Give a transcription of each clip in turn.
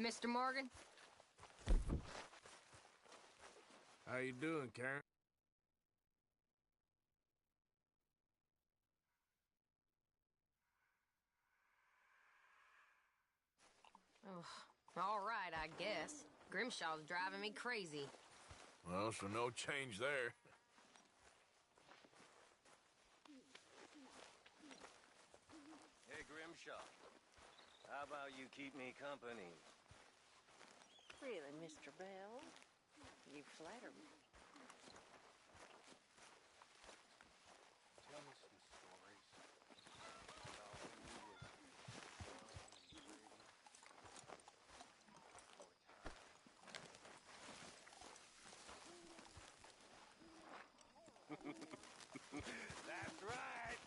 Mr. Morgan? How you doing, Karen? Ugh. All right, I guess. Grimshaw's driving me crazy. Well, so no change there. Hey, Grimshaw. How about you keep me company? Really, Mr. Bell? You flatter me. Tell me some stories about when you was young and pretty. That's right.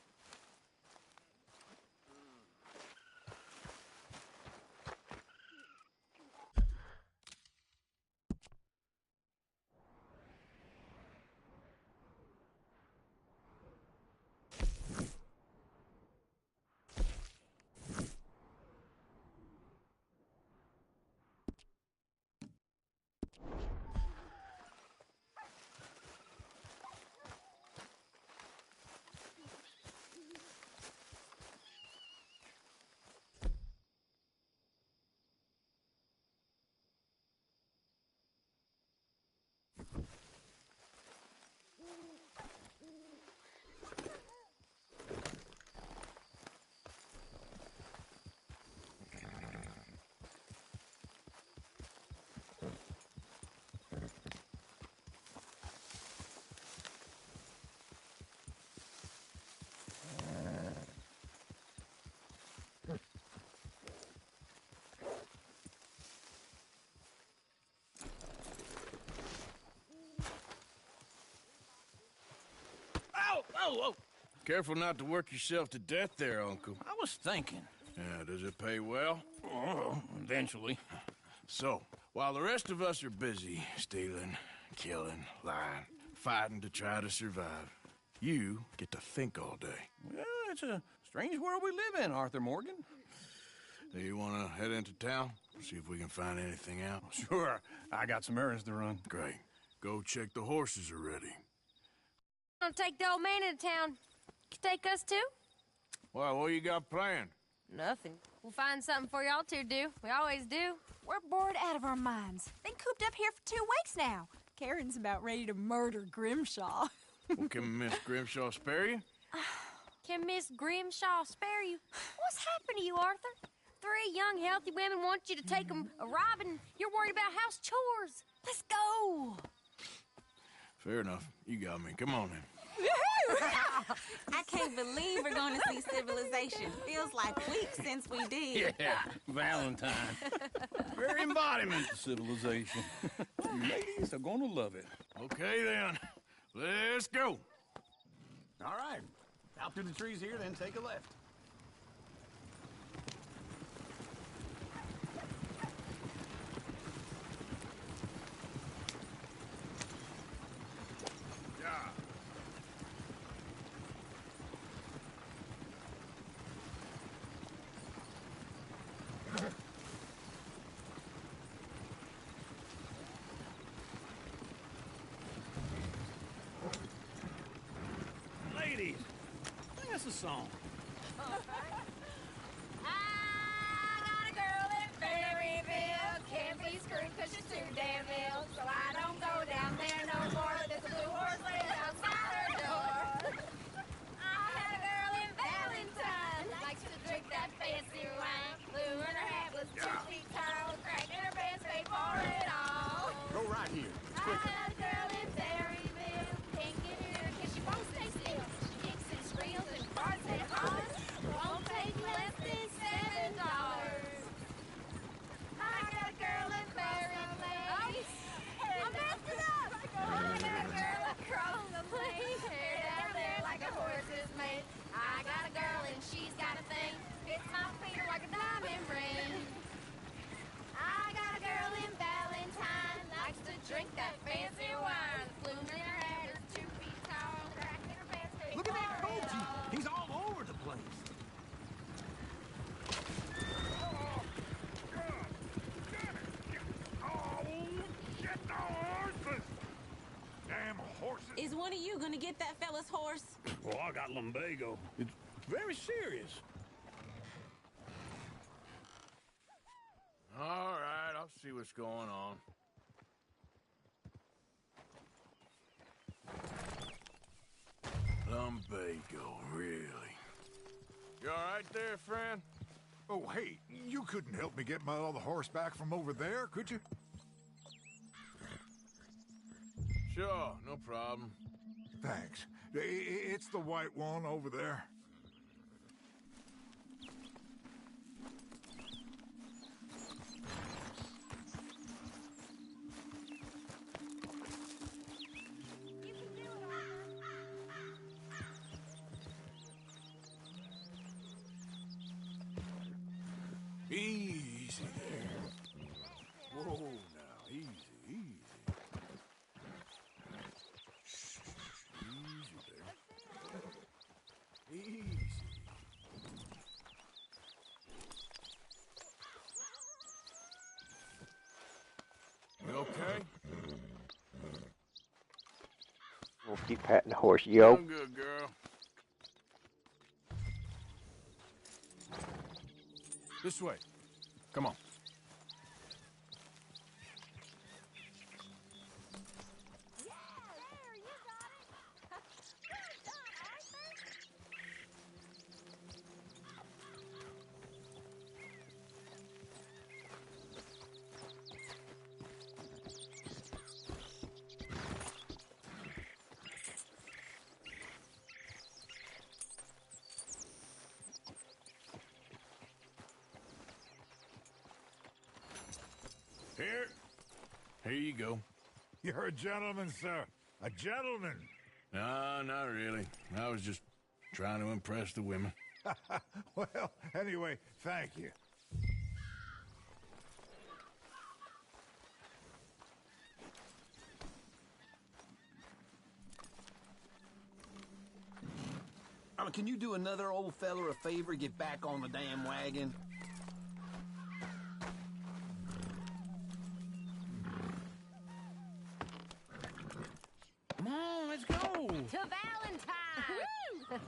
Ow! Oh, oh! Careful not to work yourself to death there, Uncle. I was thinking. Yeah, does it pay well? Oh, eventually. So, while the rest of us are busy stealing, killing, lying, fighting to try to survive, you get to think all day. Well, it's a strange world we live in, Arthur Morgan. Do you want to head into town? See if we can find anything out? Sure, I got some errands to run. Great. Go check the horses are ready. Gonna take the old man into town. Can you take us too? Well, what you got planned? Nothing. We'll find something for y'all to do. We always do. We're bored out of our minds. Been cooped up here for 2 weeks now. Karen's about ready to murder Grimshaw. Well, can Miss Grimshaw spare you? Can Miss Grimshaw spare you? What's happened to you, Arthur? 3 young, healthy women want you to take them a robbing. You're worried about house chores. Let's go. Fair enough. You got me. Come on then. I can't believe we're going to see civilization. Feels like weeks since we did. Yeah, Valentine. Very embodiment of civilization. You ladies are gonna love it. Okay then. Let's go. All right. Out through the trees here, then take a left. Ladies, sing us a song. I got a girl in Berryville. Can't be screwed 'cause she's too damn ill. So I don't go down there no more. There's a blue horse laying outside her door. I had a girl in Valentine. Likes to drink that fancy wine. Blue in her hat was 2 feet tall. Crack in her pants, paid for it all. Go right here. I had a girl in Berryville. Can't get her 'cause she won't stay still. She kicks and squeals and farts and hollers. When are you gonna get that fella's horse? Well, I got lumbago. It's very serious. All right, I'll see what's going on. Lumbago, really? You all right there, friend? Oh, hey, you couldn't help me get my other horse back from over there, could you? Sure, no problem. Thanks. It's the white one over there. Easy there. Whoa, now, easy, easy. Easy there. Easy. You okay? We'll keep patting the horse, yo. I'm good, girl. This way. Come on. Yeah, there, you got it. Well done, Arthur. Here. Here you go. You're a gentleman, sir. A gentleman. No, not really. I was just trying to impress the women. Well, anyway, thank you. Can you do another old fella a favor? Get back on the damn wagon? Come on, let's go. To Valentine.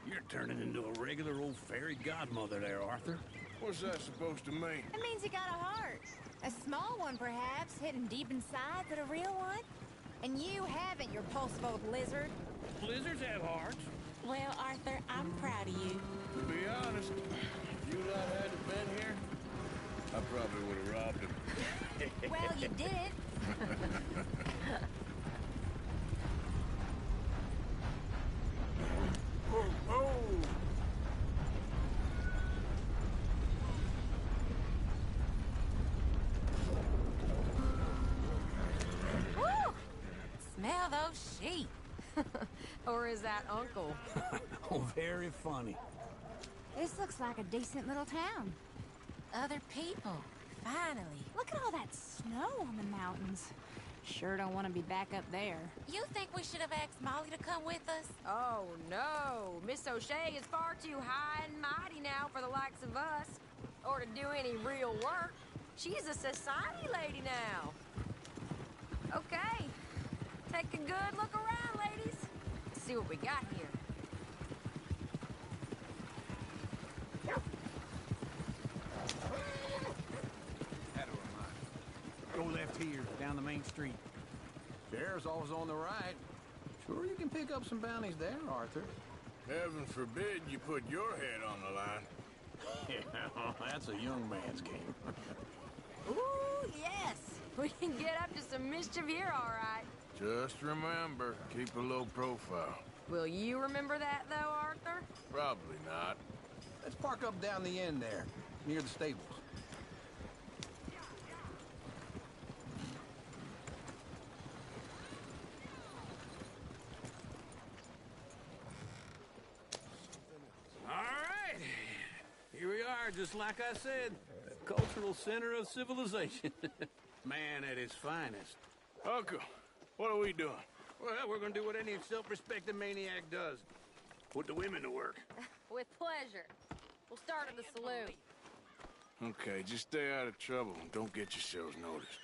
You're turning into a regular old fairy godmother there, Arthur. What's that supposed to mean? It means you got a heart. A small one, perhaps, hidden deep inside, but a real one. And you haven't, you repulsive old lizard. Lizards have hearts. Well, Arthur, I'm proud of you. To be honest, if you lot hadn't been here, I probably would have robbed him. Well, you did it. Oh, oh! Woo! Smell those sheep. Or is that Uncle? Oh, very funny. This looks like a decent little town. Other people. Finally. Look at all that snow on the mountains. Sure don't want to be back up there. You think we should have asked Molly to come with us? Oh, no. Miss O'Shea is far too high and mighty now for the likes of us. Or to do any real work. She's a society lady now. Okay. Take a good look around, ladies. See what we got here. Go left here, down the main street. Sheriff's office on the right. Sure you can pick up some bounties there, Arthur. Heaven forbid you put your head on the line. Yeah, that's a young man's game. Ooh, yes. We can get up to some mischief here, all right. Just remember, keep a low profile. Will you remember that, though, Arthur? Probably not. Let's park up down the end there, near the stables. All right. Here we are, just like I said. The cultural center of civilization. Man at his finest. Uncle, what are we doing? Well, we're gonna do what any self-respecting maniac does. Put the women to work. With pleasure. We'll start at the saloon. Okay, just stay out of trouble and don't get yourselves noticed.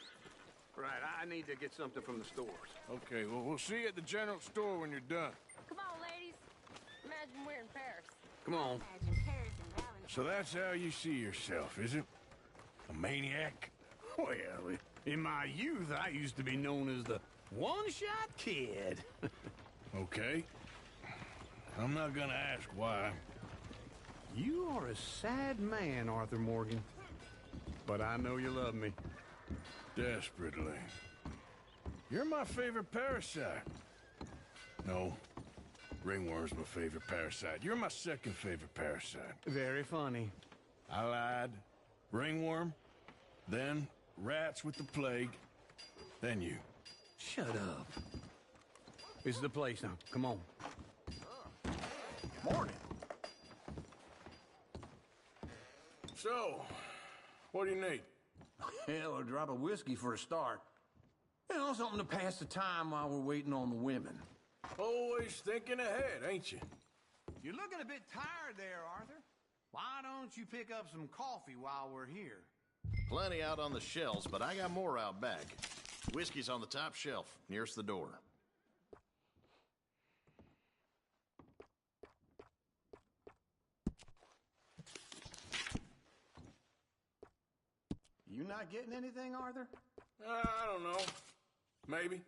Right, I need to get something from the stores. Okay, well, we'll see you at the general store when you're done. Come on, ladies. Imagine we're in Paris. Come on. Imagine Paris and Valentine. So that's how you see yourself, is it? A maniac? Well, in my youth, I used to be known as the one-shot kid. Okay. I'm not gonna ask why. You are a sad man, Arthur Morgan. But I know you love me. Desperately. You're my favorite parasite. No. Ringworm's my favorite parasite. You're my second favorite parasite. Very funny. I lied. Ringworm. Then rats with the plague. Then you. Shut up. This is the place now. Come on. Morning. So, what do you need? Hell, a drop of whiskey for a start. You know, something to pass the time while we're waiting on the women. Always thinking ahead, ain't you? You're looking a bit tired there, Arthur. Why don't you pick up some coffee while we're here? Plenty out on the shelves, but I got more out back. Whiskey's on the top shelf, nearest the door. You not getting anything, Arthur? I don't know. Maybe.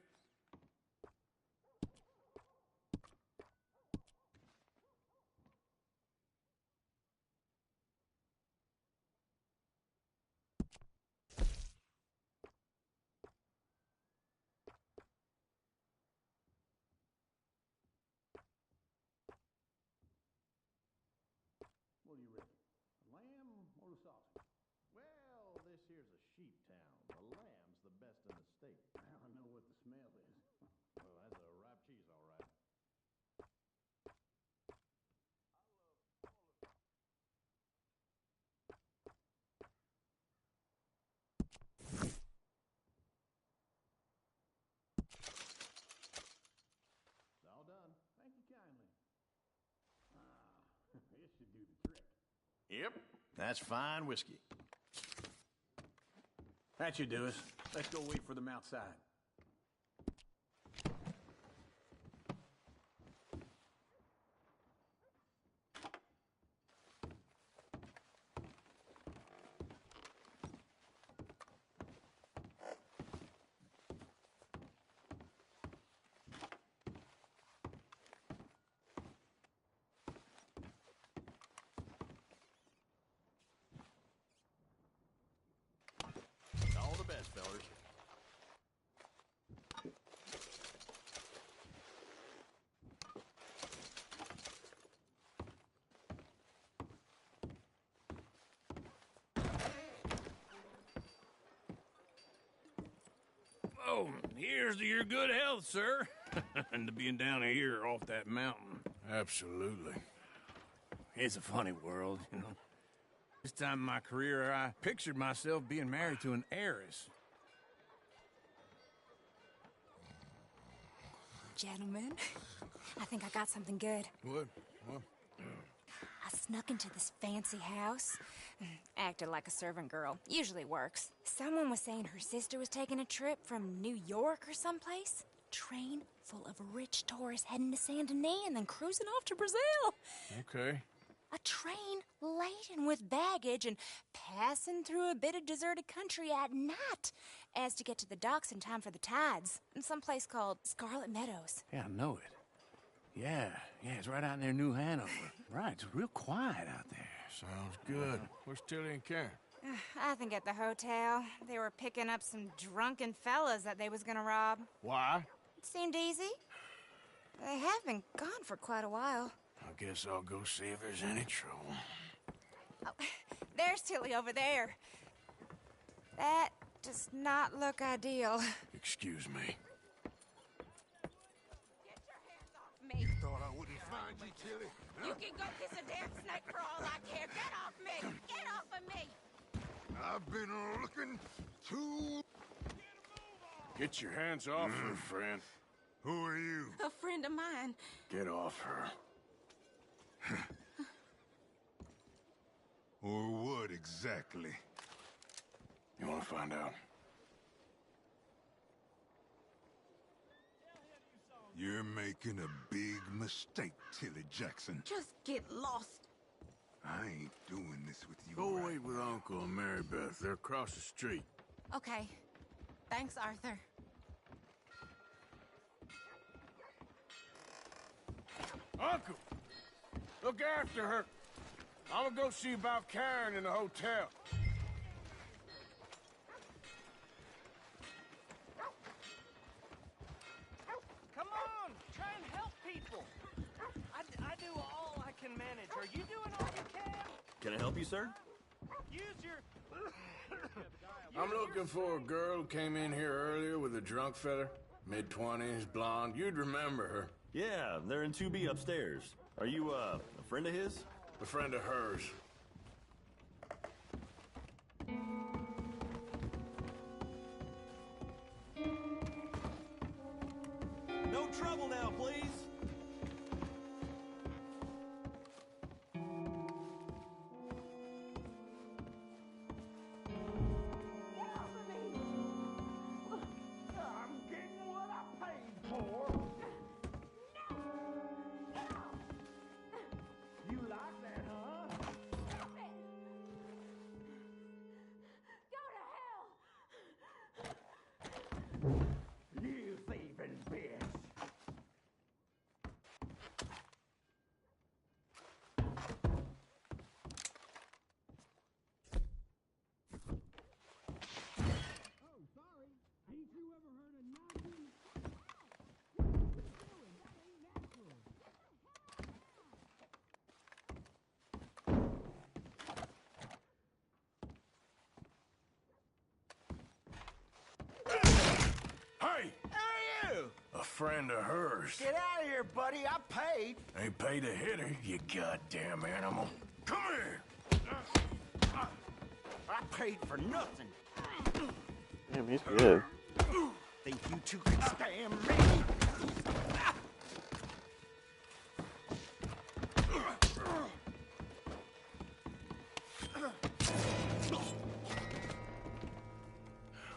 What do you reckon? A lamb or the sausage? Well, this here's a sheep town. The lamb's the best in the state. Now I know what the smell is. Well, that's a ripe cheese, all right. It's all done. Thank you kindly. This should do the trick. Yep, that's fine whiskey. That should do us. Let's go wait for them outside. All the best, fellas. Oh, here's to your good health, sir. And to being down here off that mountain. Absolutely. It's a funny world, you know. This time in my career, I pictured myself being married to an heiress. Gentlemen, I think I got something good. What? What? I snuck into this fancy house. Acted like a servant girl. Usually works. Someone was saying her sister was taking a trip from New York or someplace. Train full of rich tourists heading to Saint Denis and then cruising off to Brazil. Okay. A train laden with baggage and passing through a bit of deserted country at night as to get to the docks in time for the tides in some place called Scarlet Meadows. Yeah, I know it. Yeah, it's right out near New Hanover. Right, it's real quiet out there. Sounds good. Where's Tilly and Karen? I think at the hotel. They were picking up some drunken fellas that they was gonna rob. Why? It seemed easy. They have been gone for quite a while. I guess I'll go see if there's any trouble. Oh, there's Tilly over there. That does not look ideal. Excuse me. Get your hands off me. Thought I wouldn't find you, Tilly. You can go kiss a damn snake for all I care. Get off me. Get off of me. I've been looking to... Get your hands off her, friend. Who are you? A friend of mine. Get off her. Or what exactly? You want to find out? You're making a big mistake, Tilly Jackson. Just get lost. I ain't doing this with you. Go right wait with now. Uncle and Mary Beth. They're across the street. Okay. Thanks, Arthur. Uncle! Look after her. I'm gonna go see about Karen in the hotel. Come on, try and help people. I do all I can manage. Are you doing all you can? Can I help you, sir? Use your... I'm looking for a girl who came in here earlier with a drunk fella. Mid-20s, blonde. You'd remember her. Yeah, they're in 2B upstairs. Are you, a friend of his? A friend of hers. No trouble now, please. I'm getting what I paid for. You like that, huh? Go to hell! You thieving bitch. Hey! Who are you? A friend of hers. Get out of here, buddy. I paid. Ain't paid to hit her, you goddamn animal. Come here! I paid for nothing. Damn, he's good. Think you two can stand me?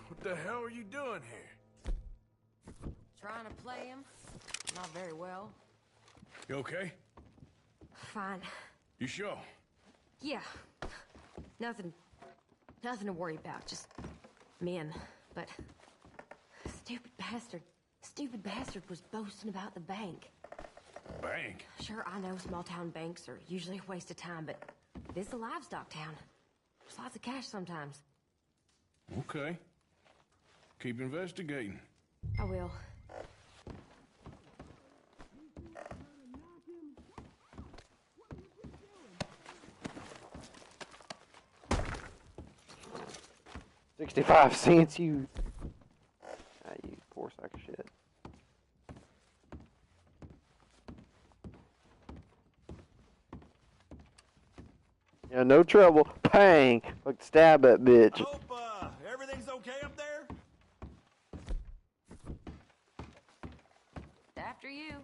What the hell are you doing here? Trying to play him. Not very well. You okay? Fine. You sure? Yeah. Nothing to worry about. Just men. But stupid bastard was boasting about the bank. Bank? Sure, I know small town banks are usually a waste of time, but this is a livestock town. There's lots of cash sometimes. Okay. Keep investigating. I will. $0.65, you. Ah, you poor sack of shit. Yeah, no trouble. Pang! Like stab that bitch. I hope, everything's okay up there? After you.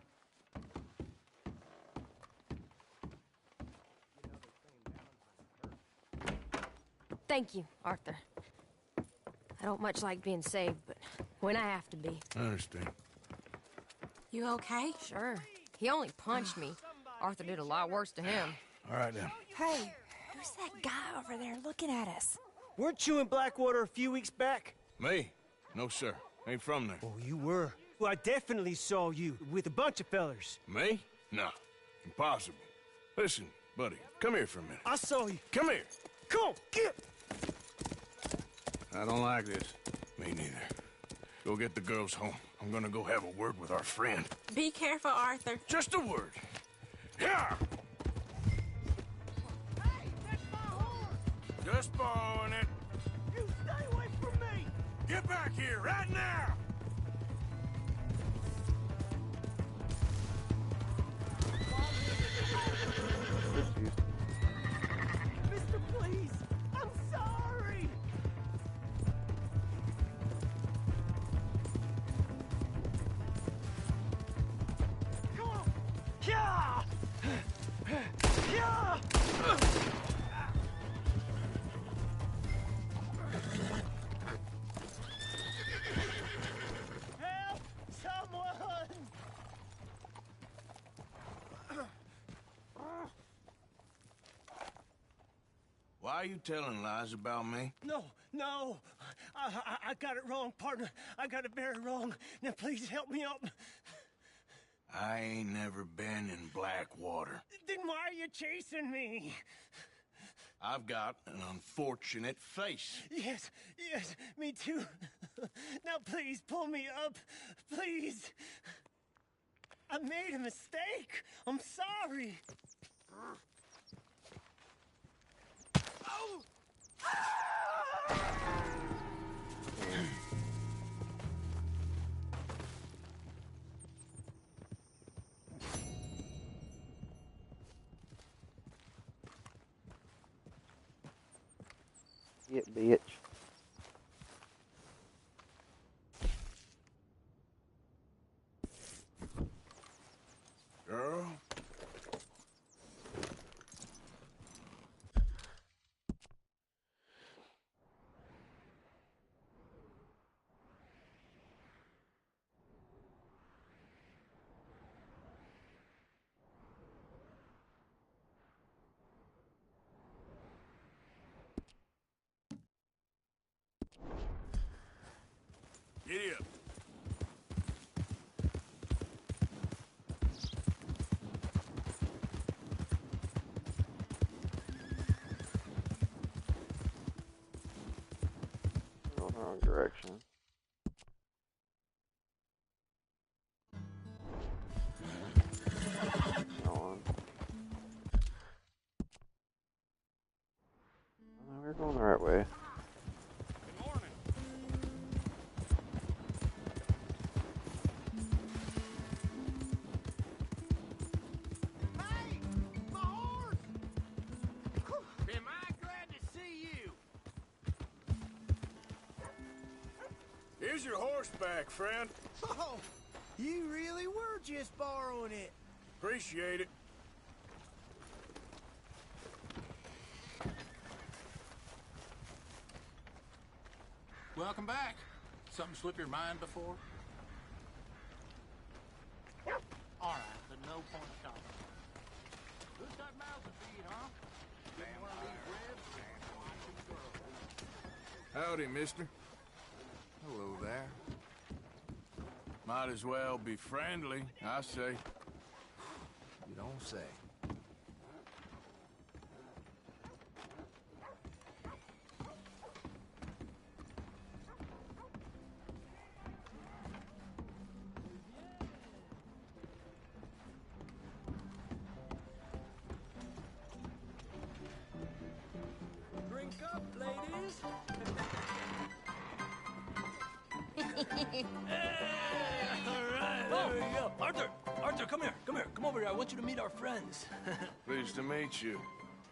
Thank you, Arthur. I don't much like being saved, but when I have to be. I understand. You okay? Sure. He only punched me. Arthur did a lot worse to him. All right, then. Hey, who's that guy over there looking at us? Weren't you in Blackwater a few weeks back? Me? No, sir. Ain't from there. Oh, you were. Well, I definitely saw you with a bunch of fellers. Me? No. Impossible. Listen, buddy, come here for a minute. I saw you. Come here. Come on, get. I don't like this. Me neither. Go get the girls home. I'm gonna go have a word with our friend. Be careful, Arthur. Just a word. Yeah! Hey, that's my horse. Just borrowing it. You stay away from me. Get back here right now! Mister, please. I'm sorry. Come on. Yeah. Yeah. Help! Someone! Why are you telling lies about me? No. I got it wrong, partner. I got it very wrong. Now, please help me up. I ain't never been in Blackwater. Then why are you chasing me? I've got an unfortunate face. Yes, me too. Now, please, pull me up. Please. I made a mistake. I'm sorry. Oh! Get bitch. Girl? Giddy up. Going the wrong direction. On. Oh, we're going the right way. Here's your horseback, friend. Oh, you really were just borrowing it. Appreciate it. Welcome back. Something slip your mind before? All right, but no point stopping. Who's got mouths to feed, huh? Getting one of these ribs? Howdy, mister. Hello there. Might as well be friendly, I say. You don't say. Drink up, ladies. There we go. Arthur, come here. Come over here. I want you to meet our friends. Pleased to meet you.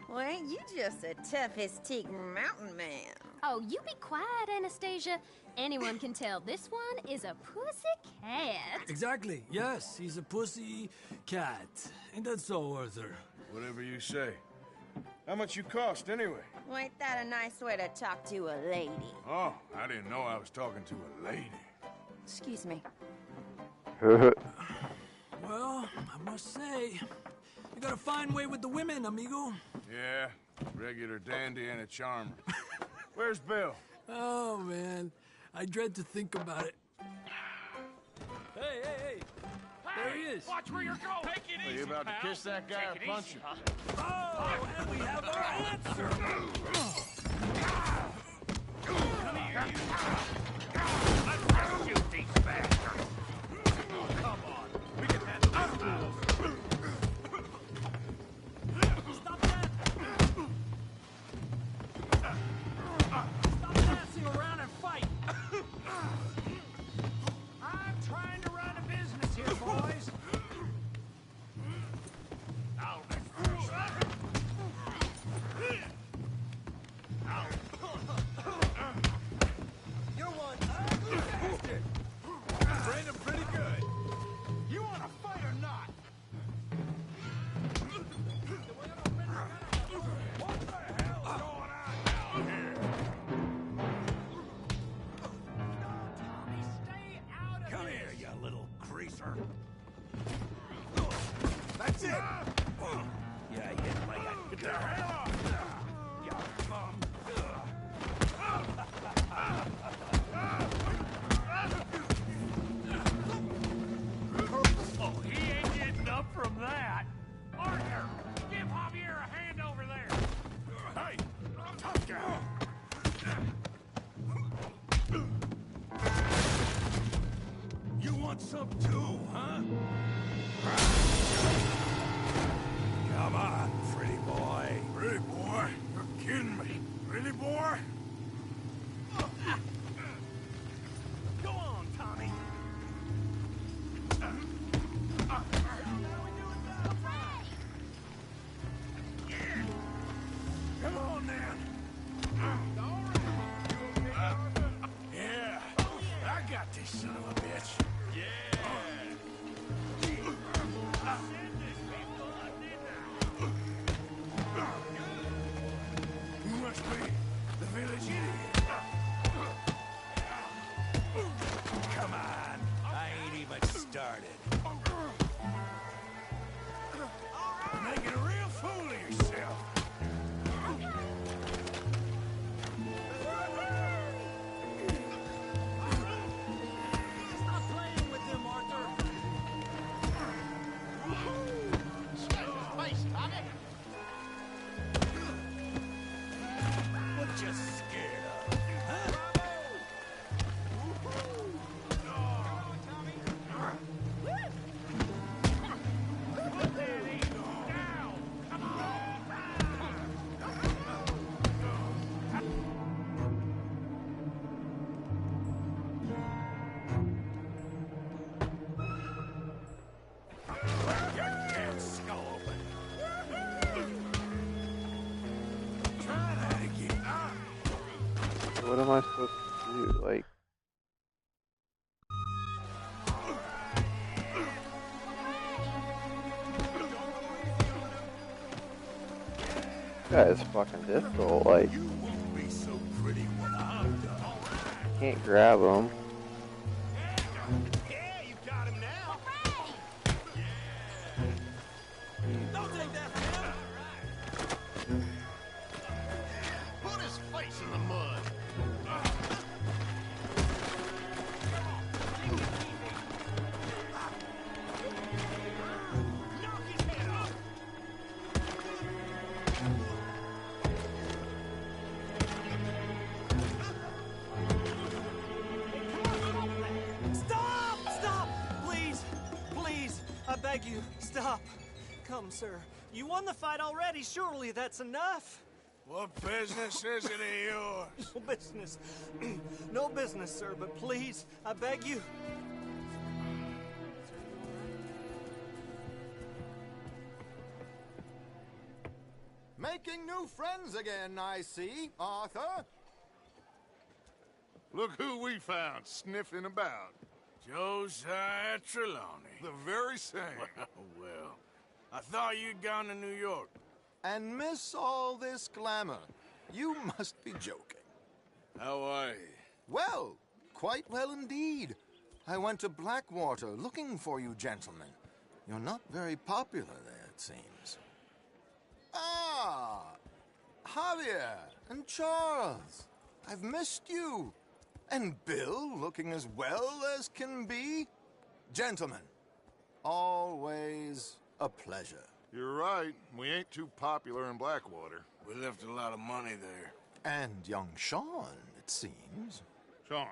Well, ain't you just a tough as teak mountain man? Oh, you be quiet, Anastasia. Anyone can tell this one is a pussy cat. Exactly. Yes, he's a pussy cat. Ain't that so, Arthur? Whatever you say. How much you cost, anyway? Well, ain't that a nice way to talk to a lady? Oh, I didn't know I was talking to a lady. Excuse me. Well, I must say, you got a fine way with the women, amigo. Yeah, regular dandy and a charmer. Where's Bill? Oh, man. I dread to think about it. Hey! There he is. Watch where you're going. Take it Are easy, you about pal. to kiss that guy Take or it punch easy, him? huh? Oh, and we have our answer. Come here, you. Let's shoot these bastards. Come on. We can handle this. Stop that! Stop dancing around and fight! I'm trying to run a business here, boys. Now, let's some too, huh? Come on, pretty boy. Pretty boy? You're kidding me. Pretty boy? Go on, Tommy. Come on, then. Yeah, I got this son of a bitch. You must be the village idiot. Come on, I ain't even started. You're making a real fool of yourself. Stop playing with him, Arthur. Face, Tommy. What you scared of? Huh? Put that ego down. Come on. Your damn skull open. Try that again. What am I supposed to do? Like, that is fucking difficult. Like, You won't be so pretty when I'm done. can't grab them. Yeah, you got him now. Don't take that from him. Put his face in the mud. Knock his head off. Stop! Stop! Please! Please! I beg you, stop. Come, sir. You won the fight already. Surely that's enough. What business is it of yours? No business. No business, sir, but please, I beg you. Making new friends again, I see, Arthur. Look who we found sniffing about. Josiah Trelawney. The very same. Well, I thought you'd gone to New York. And miss all this glamour. You must be joking. How are you? Well, quite well indeed. I went to Blackwater looking for you gentlemen. You're not very popular there, it seems. Ah! Javier and Charles. I've missed you. And Bill looking as well as can be. Gentlemen, always a pleasure. You're right. We ain't too popular in Blackwater. We left a lot of money there. And young Sean, it seems. Sean,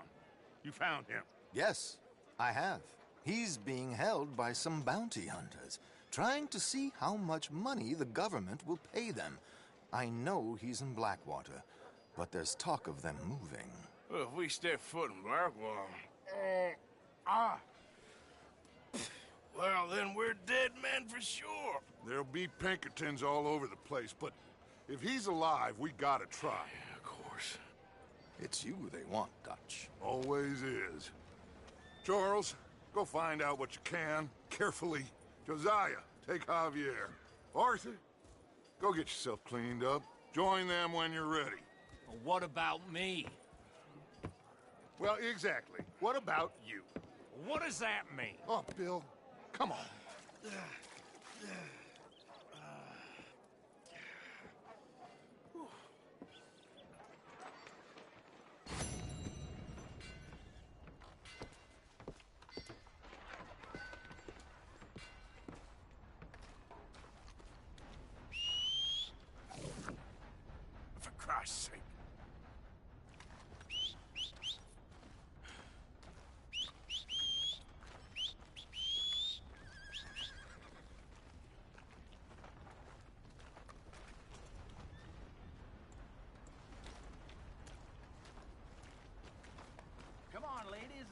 you found him. Yes, I have. He's being held by some bounty hunters, trying to see how much money the government will pay them. I know he's in Blackwater, but there's talk of them moving. Well, if we step foot in Blackwater... Well, then we're dead men for sure. There'll be Pinkertons all over the place, but if he's alive, we gotta try. Yeah, of course. It's you they want, Dutch. Always is. Charles, go find out what you can, carefully. Josiah, take Javier. Arthur, go get yourself cleaned up. Join them when you're ready. Well, what about me? Well, exactly. What about you? What does that mean? Oh, Bill, come on. For Christ's sake.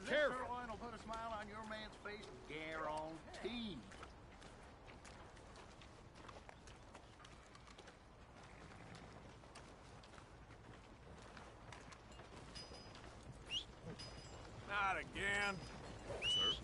Careful. Sirloin will put a smile on your man's face, guaranteed. Not again. Sir.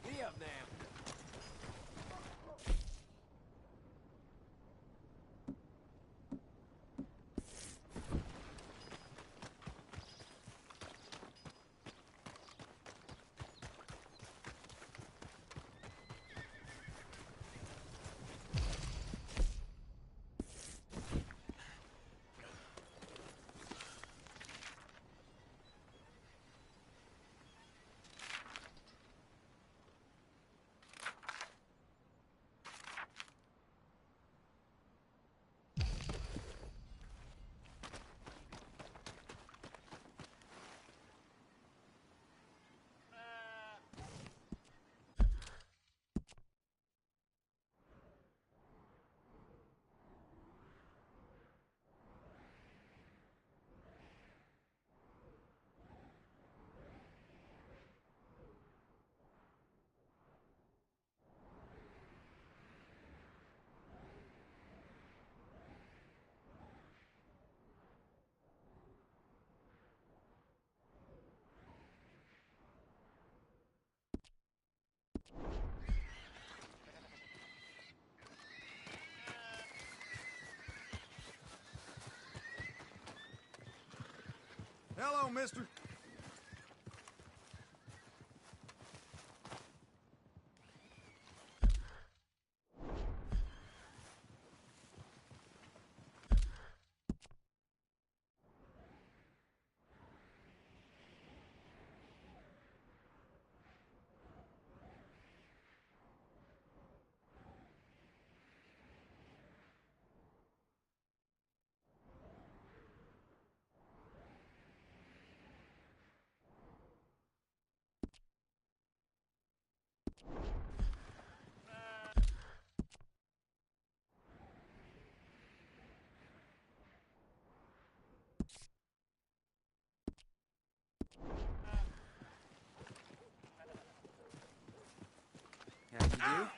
Giddy up now. Hello, mister. How you do?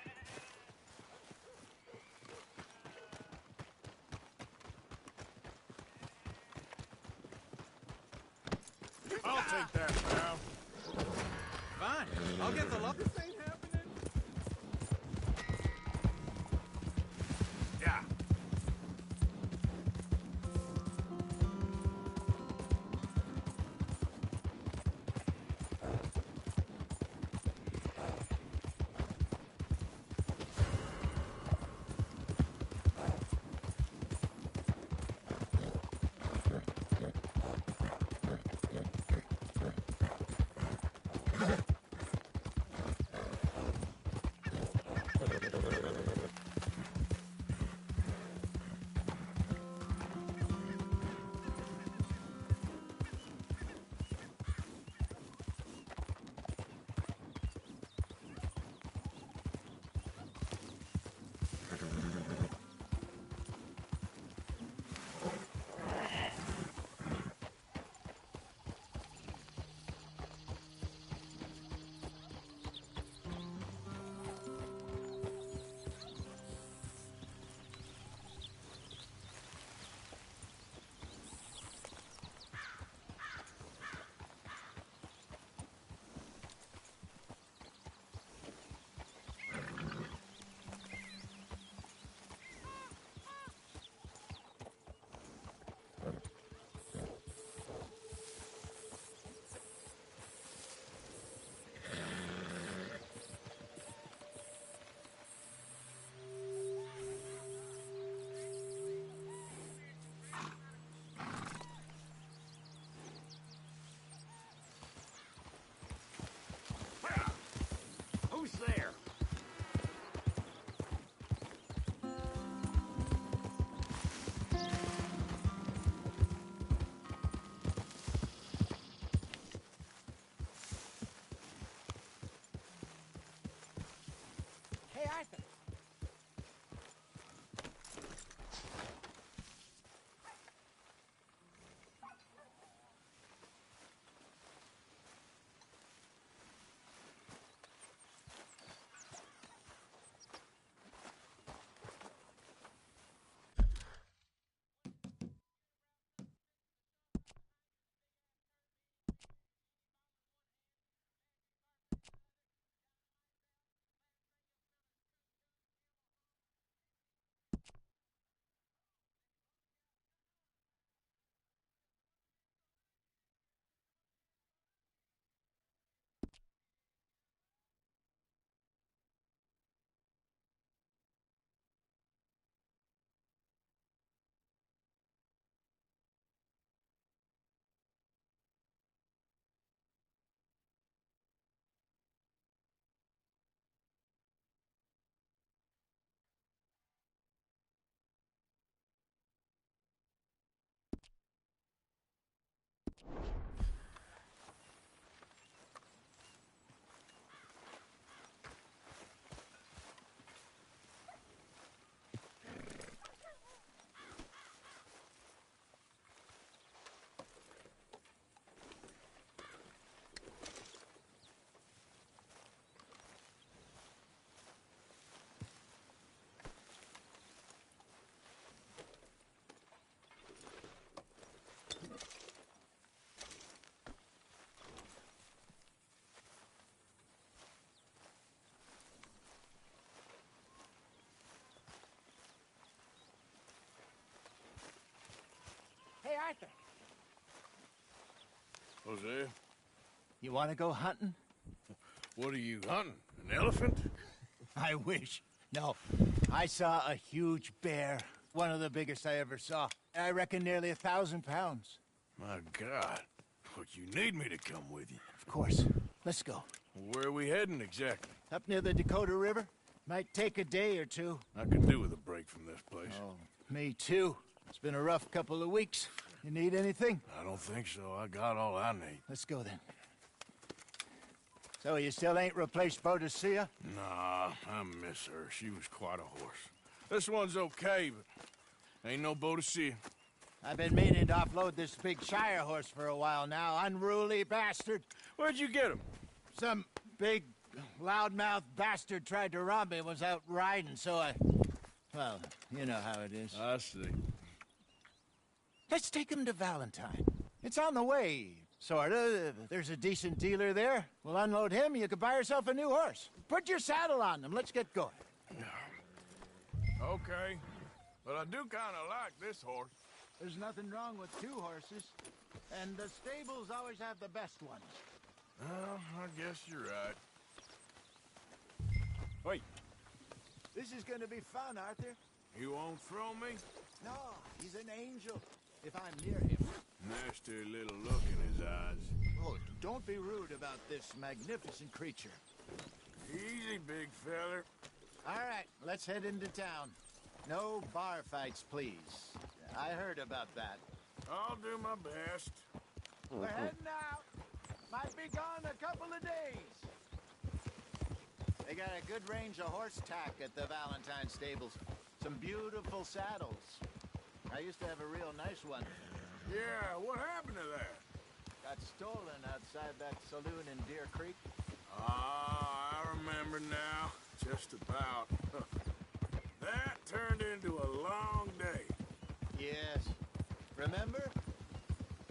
I'll take that now. Fine. I'll get the luck. This ain't happening. Yeah. Hosea? You want to go hunting? What are you hunting? An elephant? I wish. No. I saw a huge bear. One of the biggest I ever saw. I reckon nearly 1,000 pounds. My God. Look, you need me to come with you. Of course. Let's go. Where are we heading exactly? Up near the Dakota River. Might take a day or two. I could do with a break from this place. Oh, me too. It's been a rough couple of weeks. You need anything? I don't think so. I got all I need. Let's go then. So you still ain't replaced Boadicea? Nah, I miss her. She was quite a horse. This one's okay, but ain't no Boadicea. I've been meaning to offload this big Shire horse for a while now. Unruly bastard. Where'd you get him? Some big, loudmouth bastard tried to rob me. Was out riding, so I... Well, you know how it is. I see. Let's take him to Valentine. It's on the way, sorta. There's a decent dealer there. We'll unload him, you could buy yourself a new horse. Put your saddle on him. Let's get going. Okay. But I do kind of like this horse. There's nothing wrong with two horses. And the stables always have the best ones. Well, I guess you're right. Wait. This is gonna be fun, Arthur. You won't throw me? No, he's an angel. If I'm near him. Nasty little look in his eyes. Oh, don't be rude about this magnificent creature. Easy, big feller. All right, let's head into town. No bar fights, please. I heard about that. I'll do my best. We're heading out. Might be gone a couple of days. They got a good range of horse tack at the Valentine stables. Some beautiful saddles. I used to have a real nice one. Yeah, what happened to that? Got stolen outside that saloon in Deer Creek. Ah, I remember now. Just about. That turned into a long day. Yes. Remember?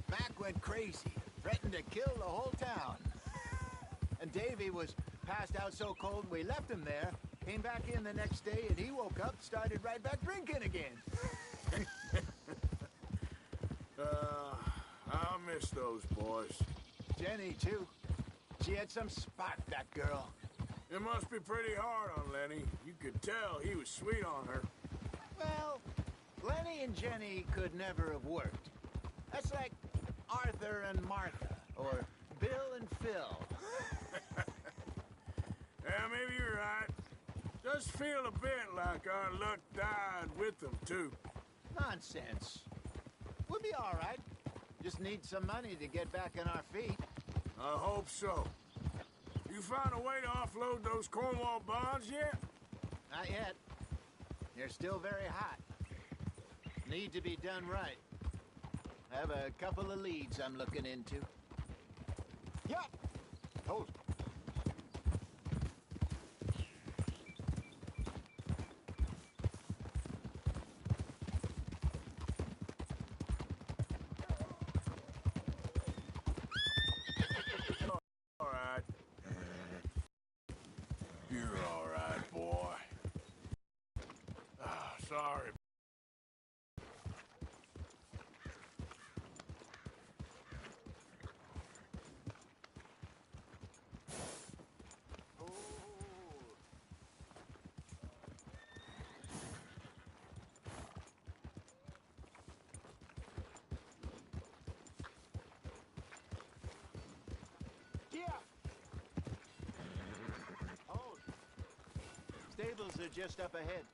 Mac went crazy. Threatened to kill the whole town. And Davy was passed out so cold we left him there. Came back in the next day and he woke up, started right back drinking again. I'll miss those boys. Jenny, too. She had some spark, that girl. It must be pretty hard on Lenny. You could tell he was sweet on her. Well, Lenny and Jenny could never have worked. That's like Arthur and Martha, or Bill and Phil. Yeah, maybe you're right. Does feel a bit like our luck died with them, too. Nonsense. We'll be all right. Just need some money to get back on our feet. I hope so. You find a way to offload those Cornwall bonds yet? Not yet. They're still very hot. Need to be done right. I have a couple of leads I'm looking into. Yup. Hold. Sorry. Yeah. Hold. Stables are just up ahead.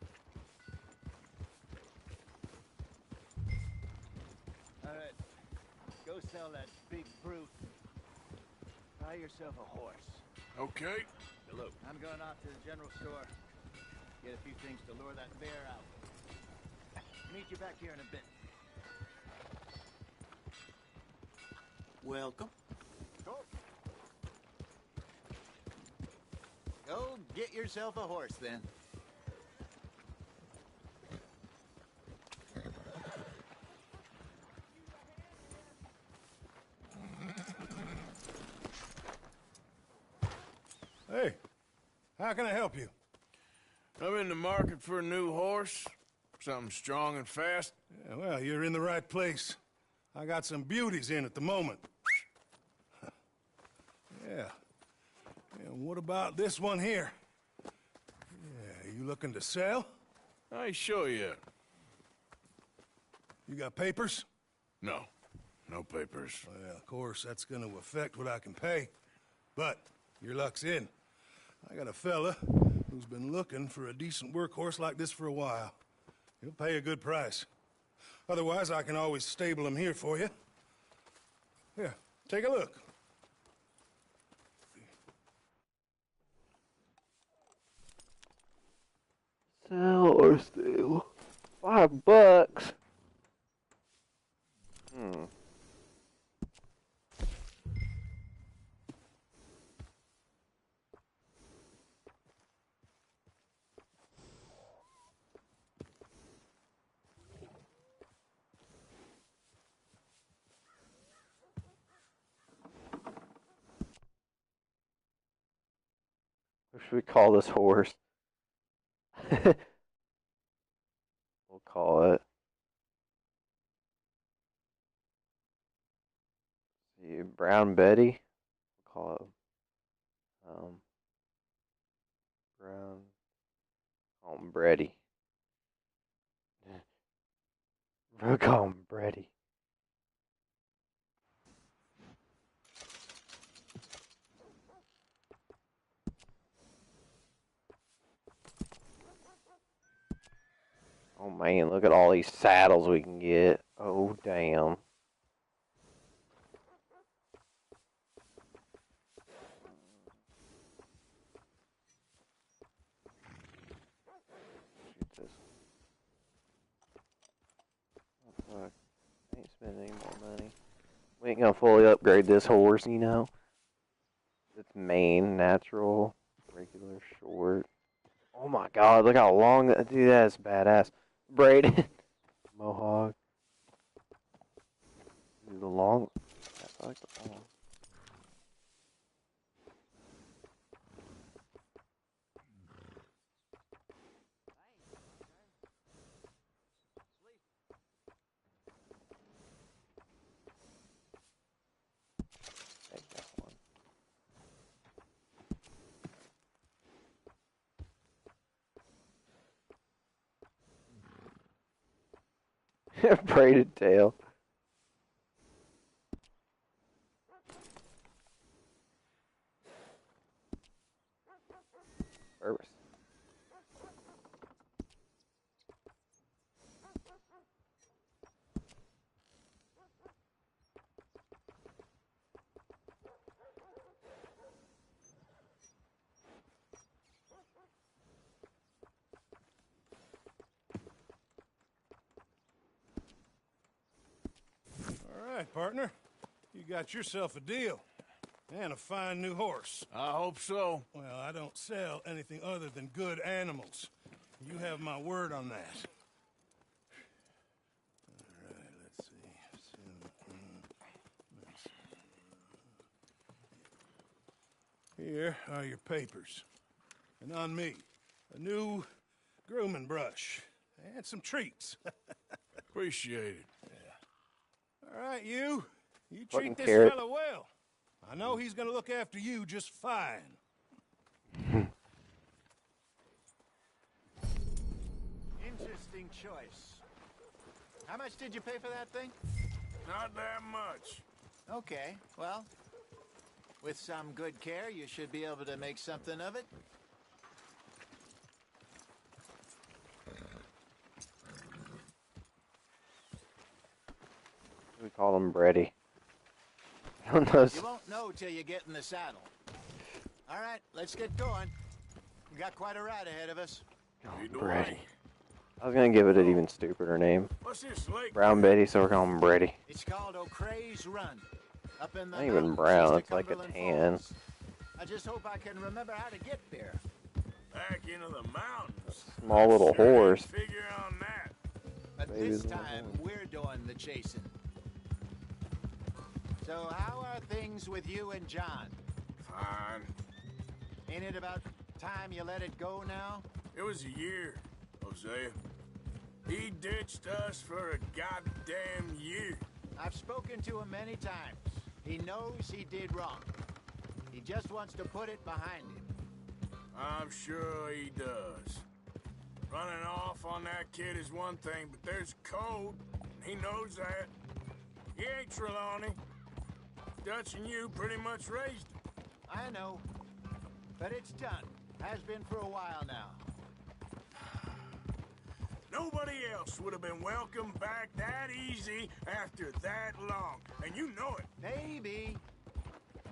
Go sell that big brute. Buy yourself a horse. Okay. Hello. I'm going off to the general store. Get a few things to lure that bear out. Meet you back here in a bit. Welcome. Go. Go get yourself a horse, then. Hey, how can I help you? I'm in the market for a new horse. Something strong and fast. Yeah, well, you're in the right place. I got some beauties in at the moment. Yeah. And what about this one here? Yeah, you looking to sell? I ain't sure yet. You got papers? No. No papers. Well, of course, that's gonna affect what I can pay. But your luck's in. I got a fella who's been looking for a decent workhorse like this for a while. He'll pay a good price. Otherwise, I can always stable him here for you. Here, take a look. Sell or steal? $5. What should we call this horse? We'll call it. See, Brown Betty. We'll call it. Brown. Call him Brady. We'll call him Brady. Oh man, look at all these saddles we can get. Oh damn. Shoot this. Oh fuck. I ain't spending any more money. We ain't gonna fully upgrade this horse, you know. It's main, natural, regular, short. Oh my god, look how long that dude, that's badass. Braided. Mohawk. The long. I like the long. Take that one. Braided tail. Purpose. All right, partner. You got yourself a deal. And a fine new horse. I hope so. Well, I don't sell anything other than good animals. You have my word on that. All right, let's see. Here are your papers. And on me, a new grooming brush. And some treats. Appreciate it. All right, you. You Fucking treat this carrot. fella well. I know he's gonna look after you just fine. Interesting choice. How much did you pay for that thing? Not that much. Okay, well, with some good care, you should be able to make something of it. We call him Brady. I don't know. You won't know till you get in the saddle. All right, let's get going. We got quite a ride ahead of us. Brady. I was gonna give it an even stupider name. What's this lake? Brown Betty, so we're calling him Brady. It's called O'Creagh's Run. Up in the Not even mountains brown, east of it's like a Cumberland tan. Falls. I just hope I can remember how to get there. Back into the mountains. Small little horse. Figure on that. But Baby's this little time, horse. we're doing the chasing. So how are things with you and John? Fine. Ain't it about time you let it go now? It was a year, Hosea. He ditched us for a goddamn year. I've spoken to him many times. He knows he did wrong. He just wants to put it behind him. I'm sure he does. Running off on that kid is one thing, but there's code. He knows that. He ain't Trelawney. Dutch and you pretty much raised him. I know. But it's done. Has been for a while now. Nobody else would have been welcomed back that easy after that long. And you know it. Maybe.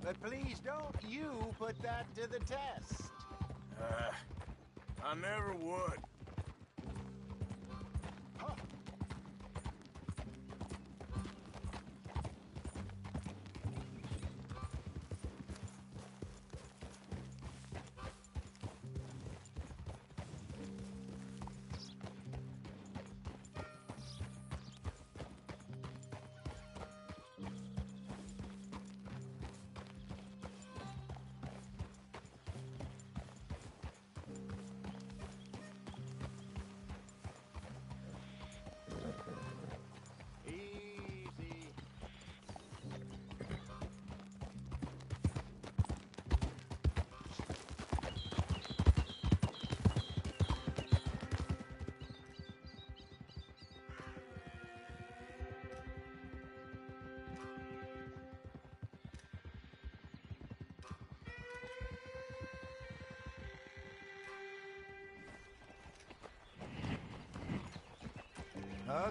But please don't you put that to the test. I never would.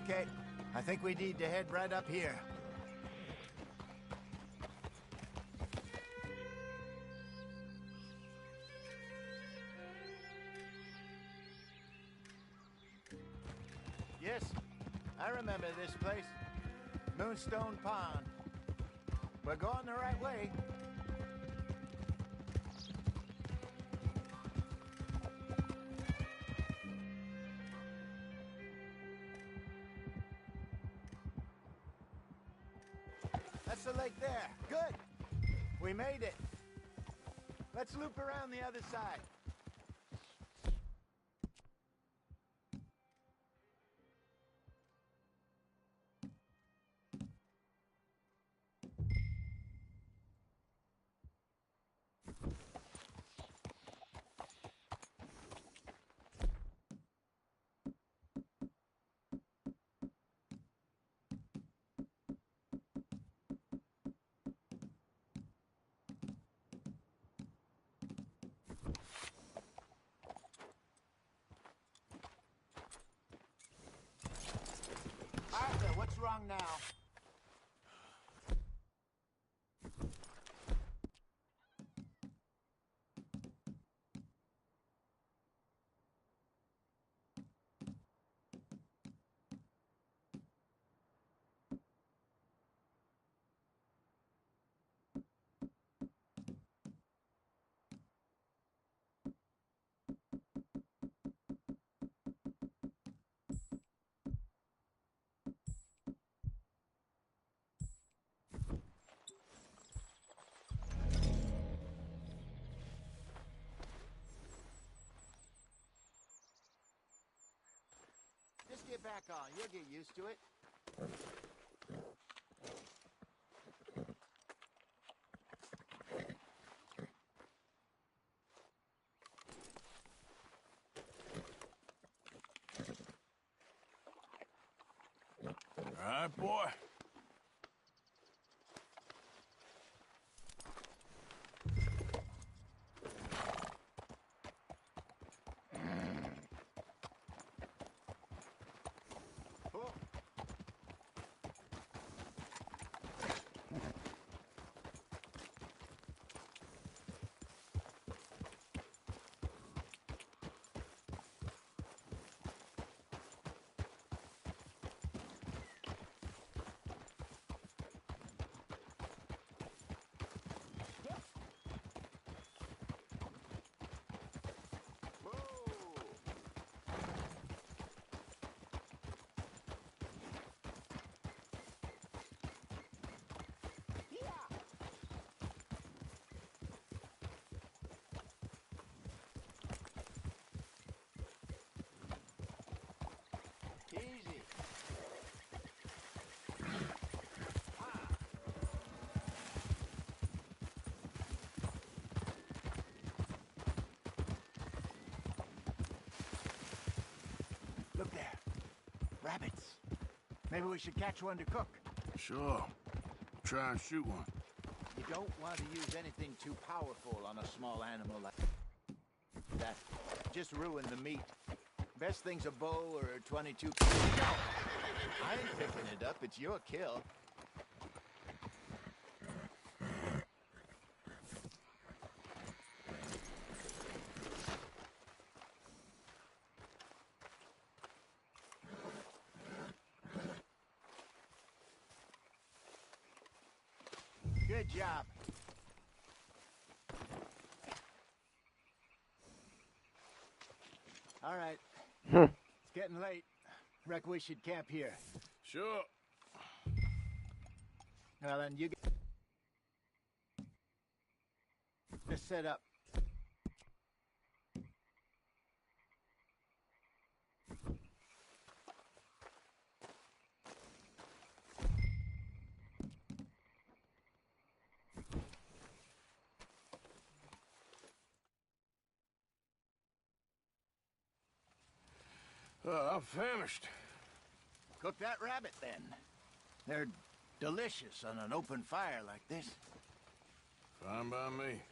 Okay, I think we need to head right up here. Yes, I remember this place. Moonstone Pond. We're going the right way. That's the lake there. Good. We made it. Let's loop around the other side. Arthur, what's wrong now? Just get back on. You'll get used to it. All right, boy. Maybe we should catch one to cook. Sure. Try and shoot one. You don't want to use anything too powerful on a small animal like that. Just ruin the meat. Best thing's a bow or a 22. No! I ain't picking it up. It's your kill. Good job. All right. It's getting late. Reckon we should camp here. Sure. Well, then you just set up. I'm famished. Cook that rabbit, then. They're delicious on an open fire like this. Fine by me.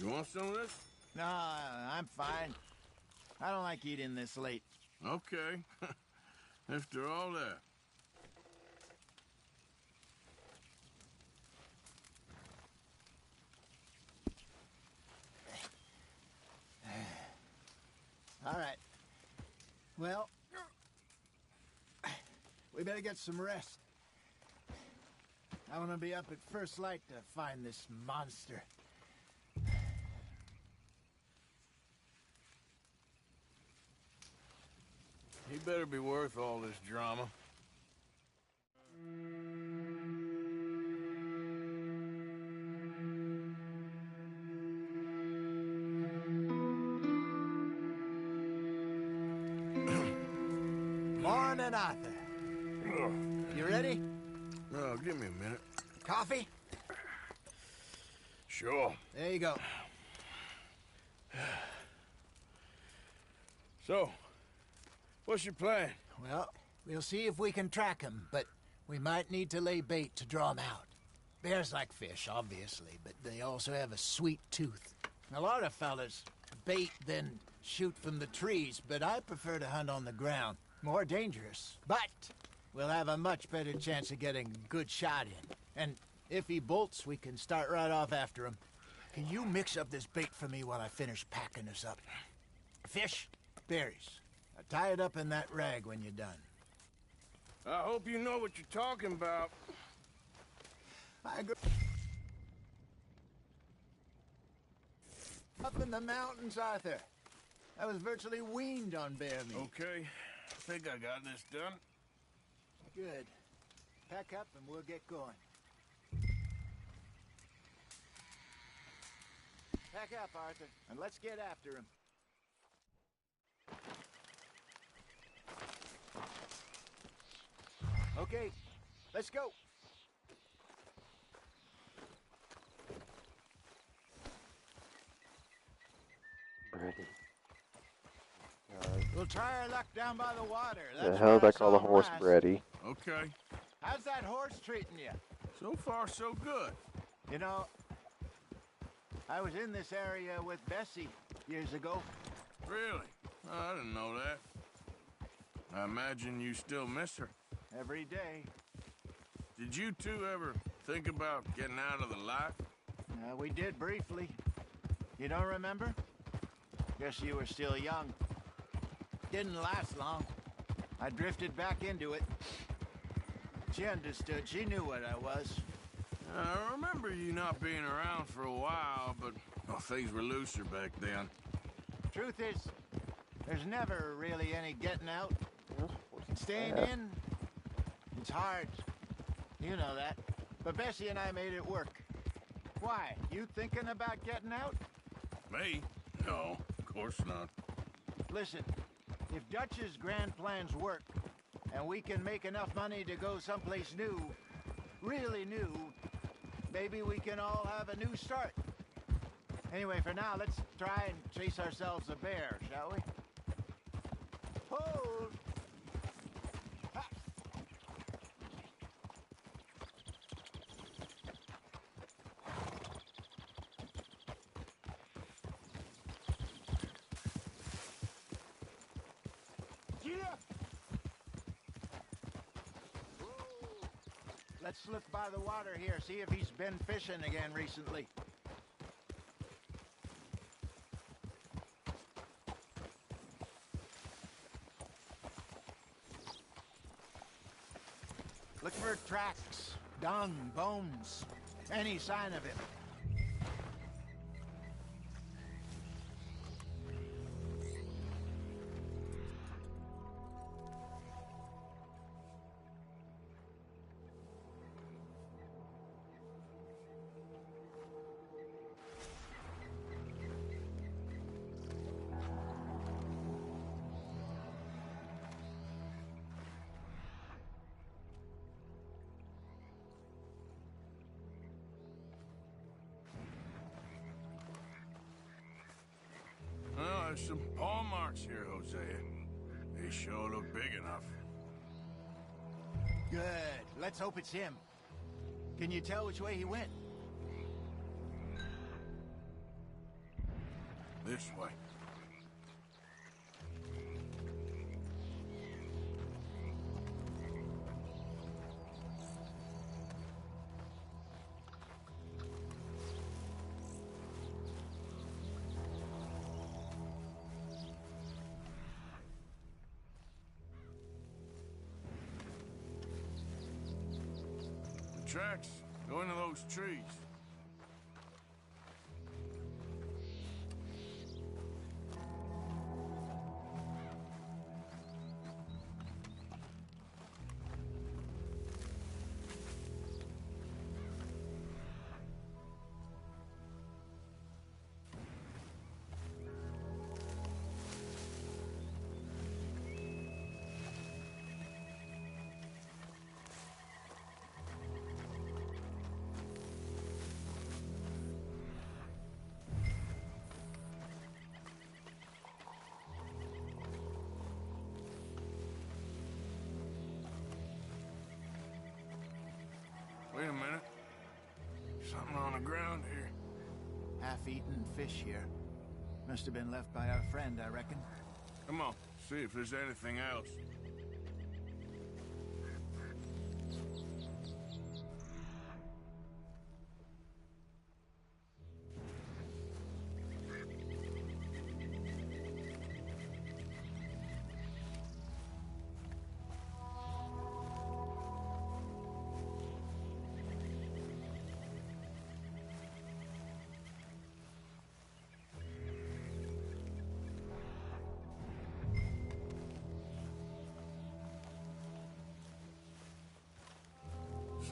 You want some of this? No, I'm fine. I don't like eating this late. Okay. After all that. All right. Well, we better get some rest. I want to be up at first light to find this monster. He better be worth all this drama. Morning, Arthur. You ready? No, give me a minute. Coffee? Sure. There you go. So, what's your plan? Well, we'll see if we can track him, but we might need to lay bait to draw him out. Bears like fish, obviously, but they also have a sweet tooth. A lot of fellas bait, then shoot from the trees, but I prefer to hunt on the ground. More dangerous, but we'll have a much better chance of getting a good shot in. And if he bolts, we can start right off after him. Can you mix up this bait for me while I finish packing this up? Fish, berries. Tie it up in that rag when you're done. I hope you know what you're talking about. I agree. Up in the mountains, Arthur. I was virtually weaned on bear meat. Okay. I think I got this done. Good. Pack up and we'll get going. Pack up, Arthur, and let's get after him. Okay, let's go. Brady. We'll try our luck down by the water. The That's hell where they I call saw the him horse last. Brady? Okay. How's that horse treating you? So far, so good. You know, I was in this area with Bessie years ago. Really? Oh, I didn't know that. I imagine you still miss her. Every day. Did you two ever think about getting out of the life? We did briefly. You don't remember? Guess you were still young. Didn't last long. I drifted back into it. She understood. She knew what I was. I remember you not being around for a while, but things were looser back then. Truth is, there's never really any getting out. Staying in, it's hard. You know that. But Bessie and I made it work. Why? You thinking about getting out? Me? No, of course not. Listen, if Dutch's grand plans work, and we can make enough money to go someplace new, really new, maybe we can all have a new start. Anyway, for now, let's try and chase ourselves a bear, shall we? Hold! Ha! Yeah! Let's slip by the water here, see if he's been fishing again recently. Look for tracks, dung, bones, any sign of him. Well, there's some paw marks here, Hosea. They sure look big enough. Good. Let's hope it's him. Can you tell which way he went? This way. Tracks go into those trees. Wait a minute. Something on the ground here. Half-eaten fish here. Must have been left by our friend, I reckon. Come on, see if there's anything else.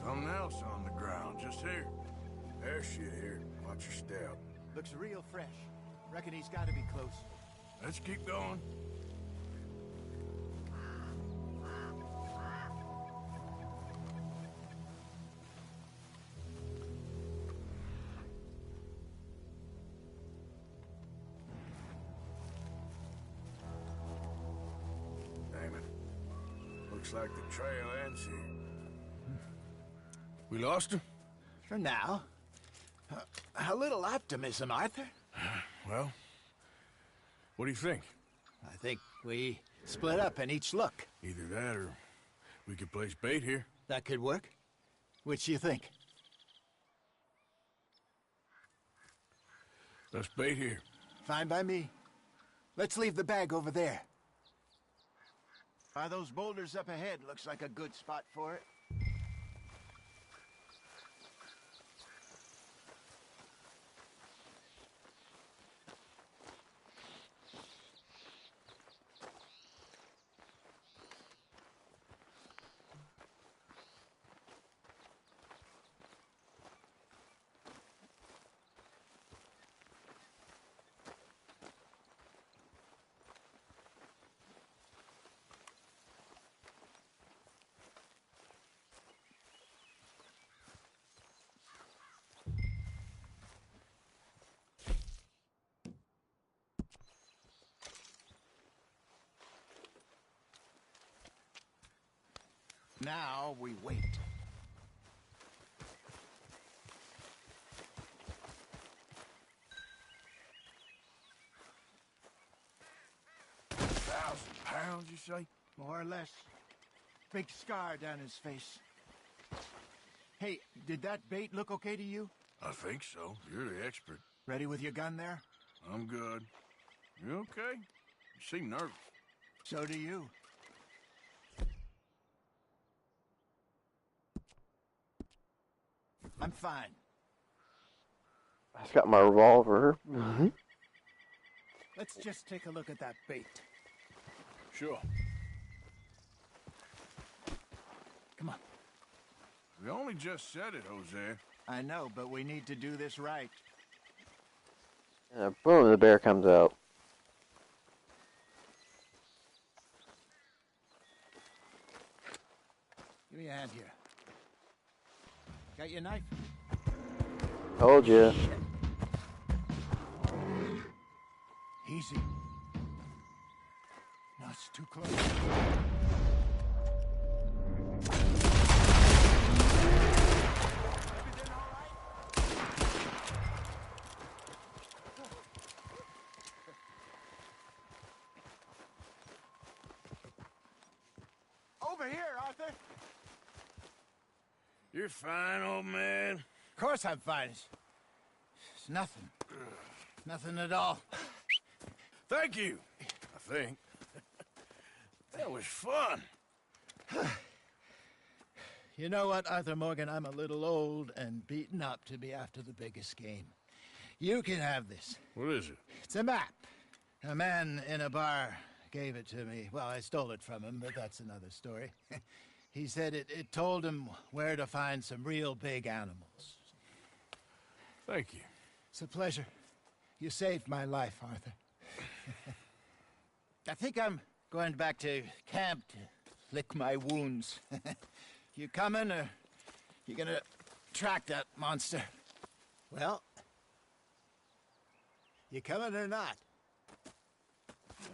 Something else on the ground, just here. There's shit here. Watch your step. Looks real fresh. Reckon he's got to be close. Let's keep going. Damn it. Looks like the trail ends here. We lost him? For now. A little optimism, Arthur. Well, what do you think? I think we split up and each look. Either that or we could place bait here. That could work. Which do you think? Let's bait here. Fine by me. Let's leave the bag over there. By those boulders up ahead, looks like a good spot for it. Now we wait. £1,000, you say? More or less. Big scar down his face. Hey, did that bait look okay to you? I think so. You're the expert. Ready with your gun there? I'm good. You okay? You seem nervous. So do you. I'm fine. I just got my revolver. Let's just take a look at that bait. Sure. Come on. We only just said it, Jose. I know, but we need to do this right. Boom, the bear comes out. Give me a hand here. Got your knife? Told ya. Easy. No, it's too close. Over here, Arthur. You're fine, old man. Of course I'm fine. It's nothing. Nothing at all. Thank you, I think. That was fun. You know what, Arthur Morgan? I'm a little old and beaten up to be after the biggest game. You can have this. What is it? It's a map. A man in a bar gave it to me. Well, I stole it from him, but that's another story. He said it told him where to find some real big animals. Thank you. It's a pleasure. You saved my life, Arthur. I think I'm going back to camp to lick my wounds. You coming, or you gonna track that monster? Well, you coming or not?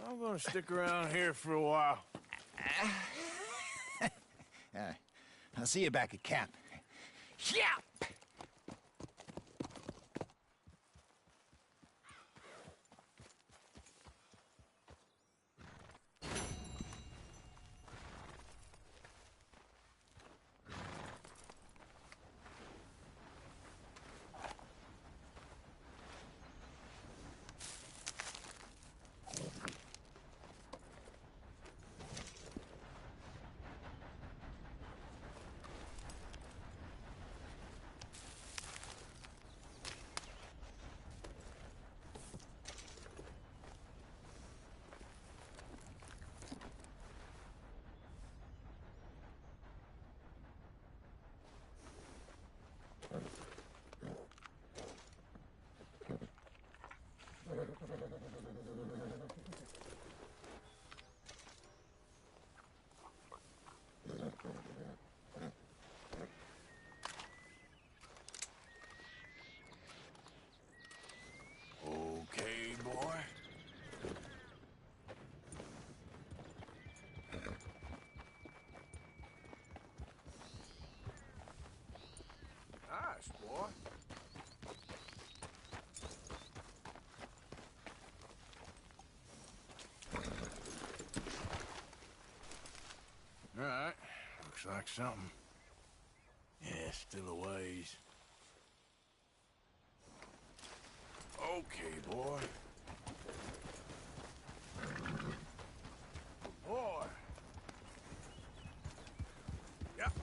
I'm gonna stick around here for a while. I'll see you back at camp. Yeah! Okay, boy. Nice, boy. All right. Looks like something. Yeah, still a ways. Okay, boy. Boy. Yep.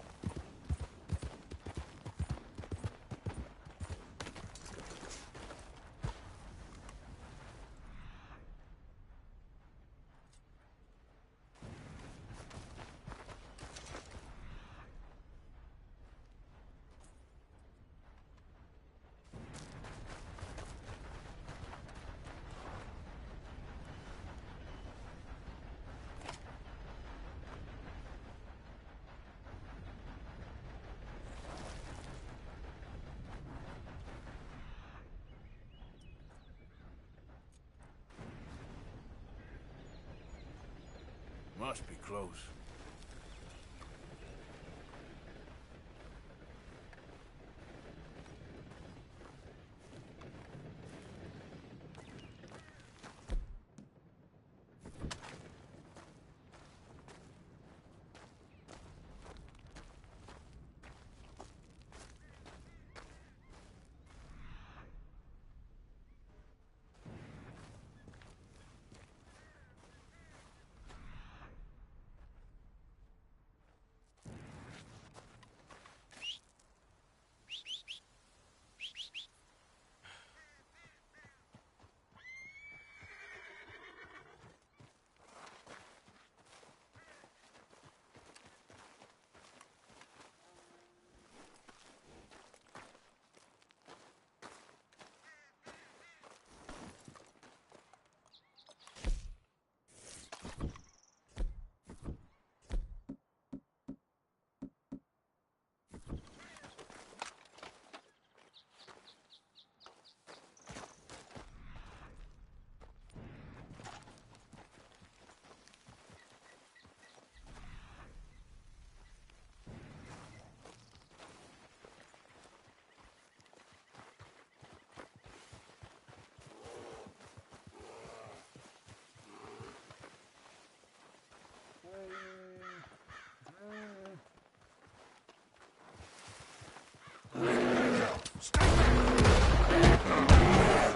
Must be close.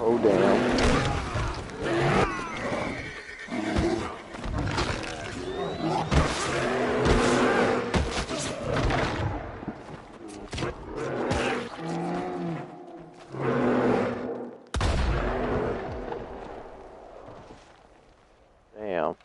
Oh, damn. Damn.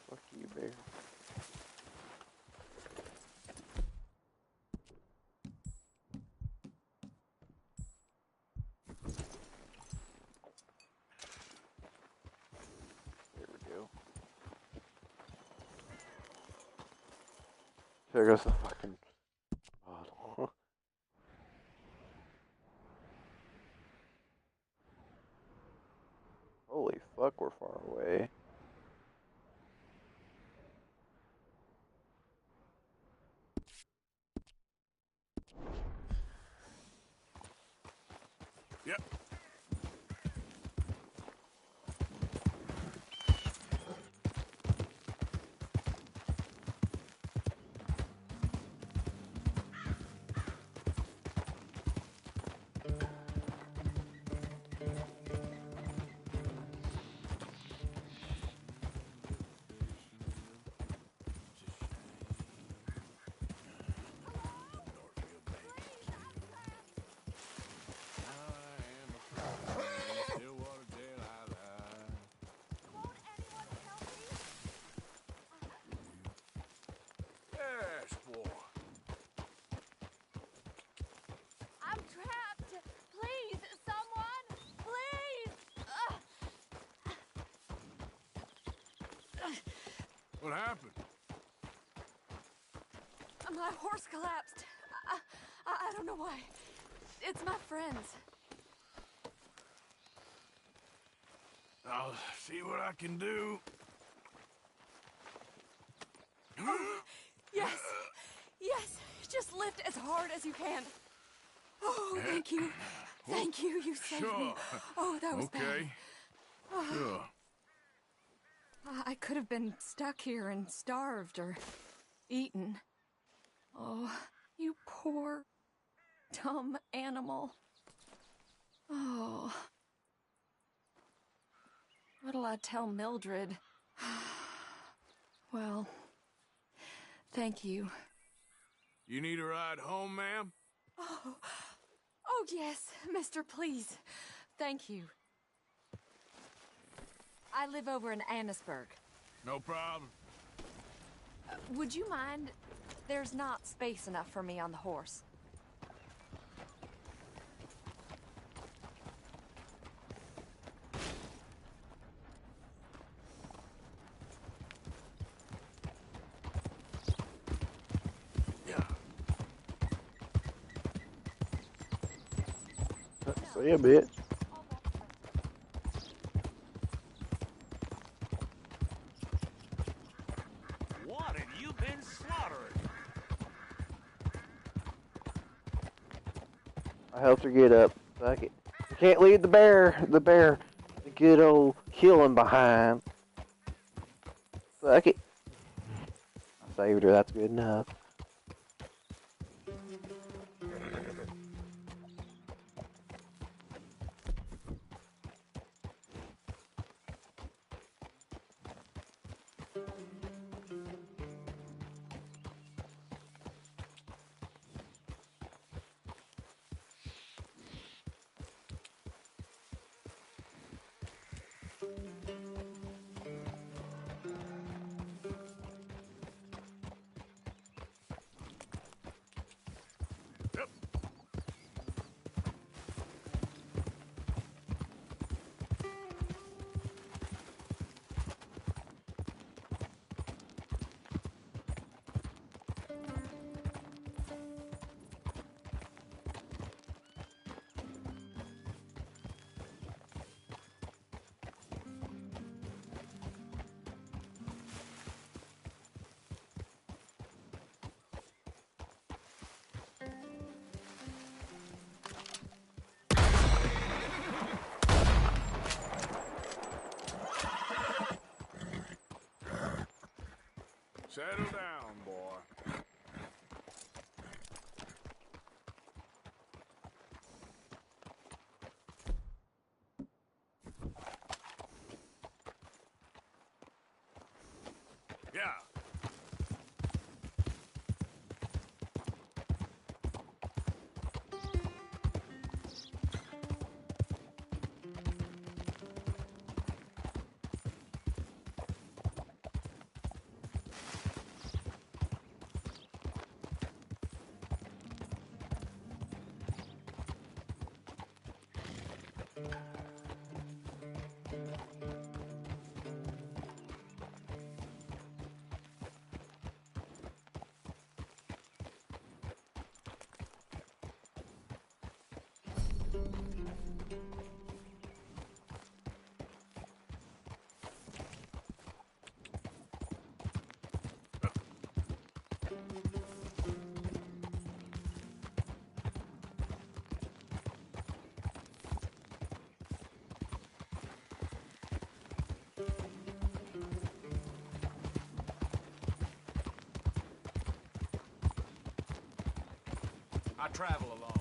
Fuck you, bear. There we go. There goes the fucking bottle. Holy fuck, we're far away. Yep. Yes, boy. I'm trapped. Please, someone. Please. What happened? My horse collapsed. I don't know why. It's my friends. I'll see what I can do. Yes. Yes. Just lift as hard as you can. Oh, thank you. Thank you. You saved me. Sure. Oh, that was okay. bad. Oh. Sure. I could have been stuck here and starved or eaten. Oh, you poor, dumb animal. Oh. What'll I tell Mildred? Well, thank you. You need a ride home, ma'am? Oh, yes, mister, please. Thank you. I live over in Annisburg. No problem. Would you mind? There's not space enough for me on the horse. See a bit. What have you been slaughtering? I helped her get up. Fuck it. You can't leave the bear. The good old killing behind. Fuck it. I saved her. That's good enough. Settle down, boy. Yeah. I travel alone.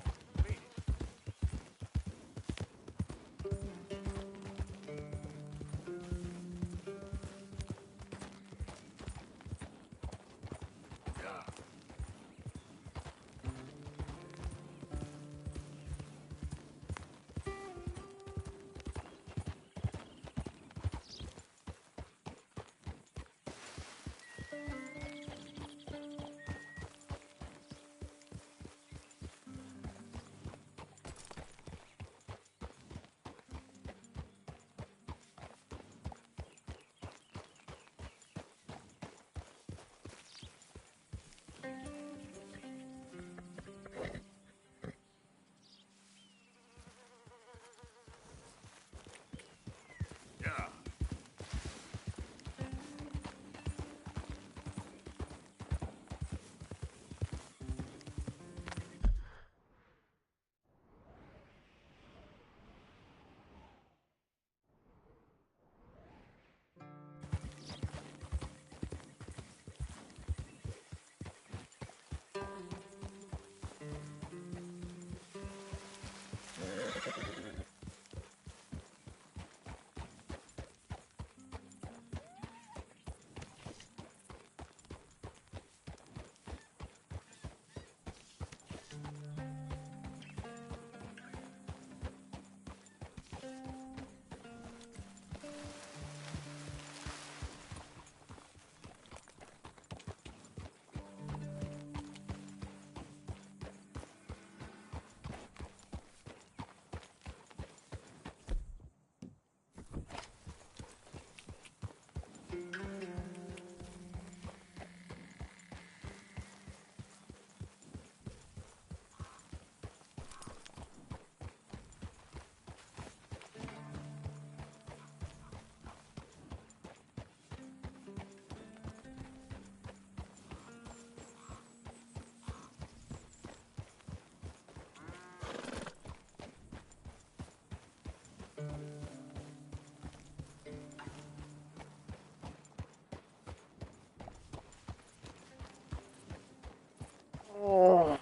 Oh.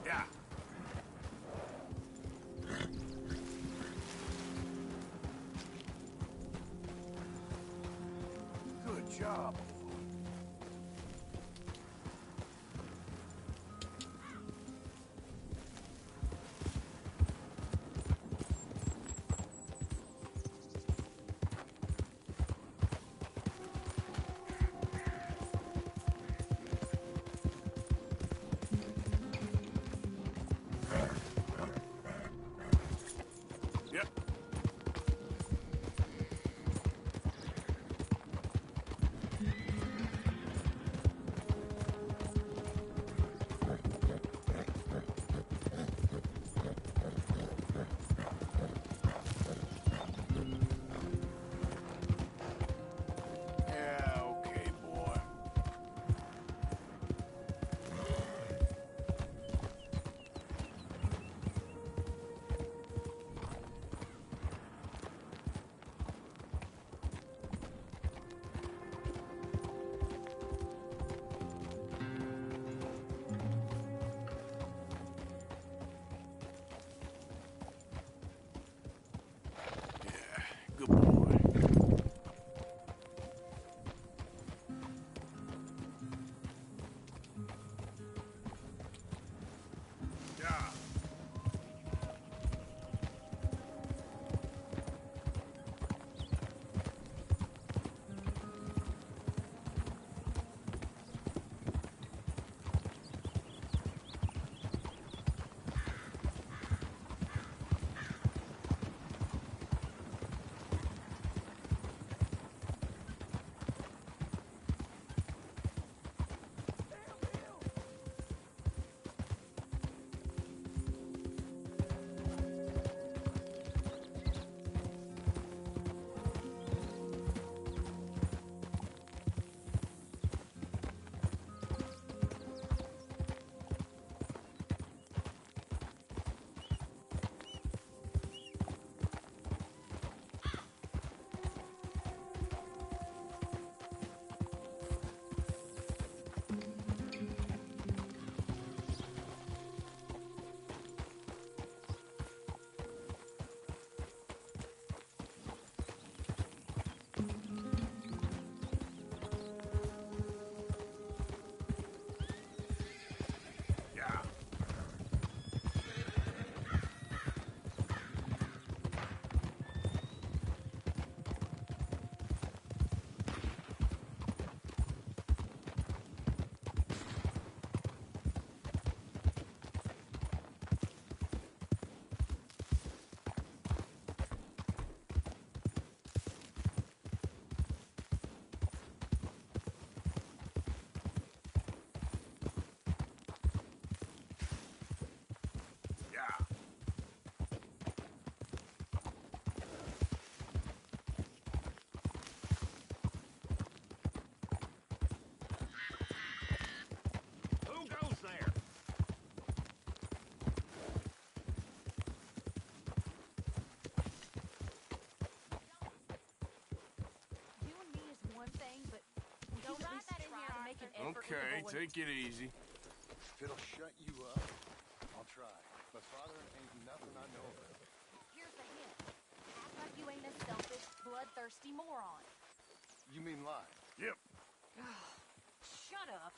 Yeah. Good job. Okay, take it easy. If it'll shut you up, I'll try. But father ain't nothing I know about. Here's the hint. Act like you ain't a selfish, bloodthirsty moron. You mean lie? Yep. Shut up.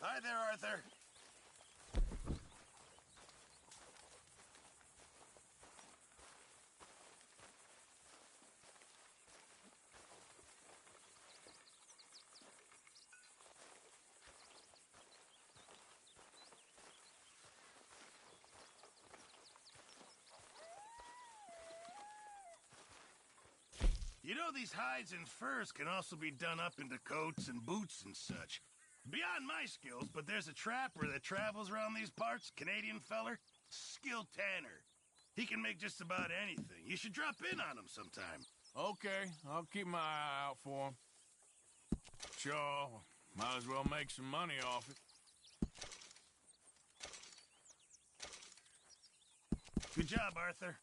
Hi there, Arthur. You know, these hides and furs can also be done up into coats and boots and such. Beyond my skills, but there's a trapper that travels around these parts, Canadian feller, skilled tanner. He can make just about anything. You should drop in on him sometime. Okay, I'll keep my eye out for him. Sure, might as well make some money off it. Good job, Arthur.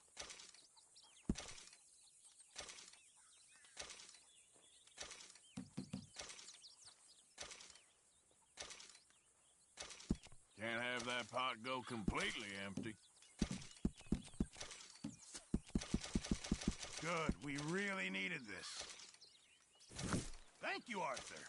Can't have that pot go completely empty. Good, we really needed this. Thank you, Arthur.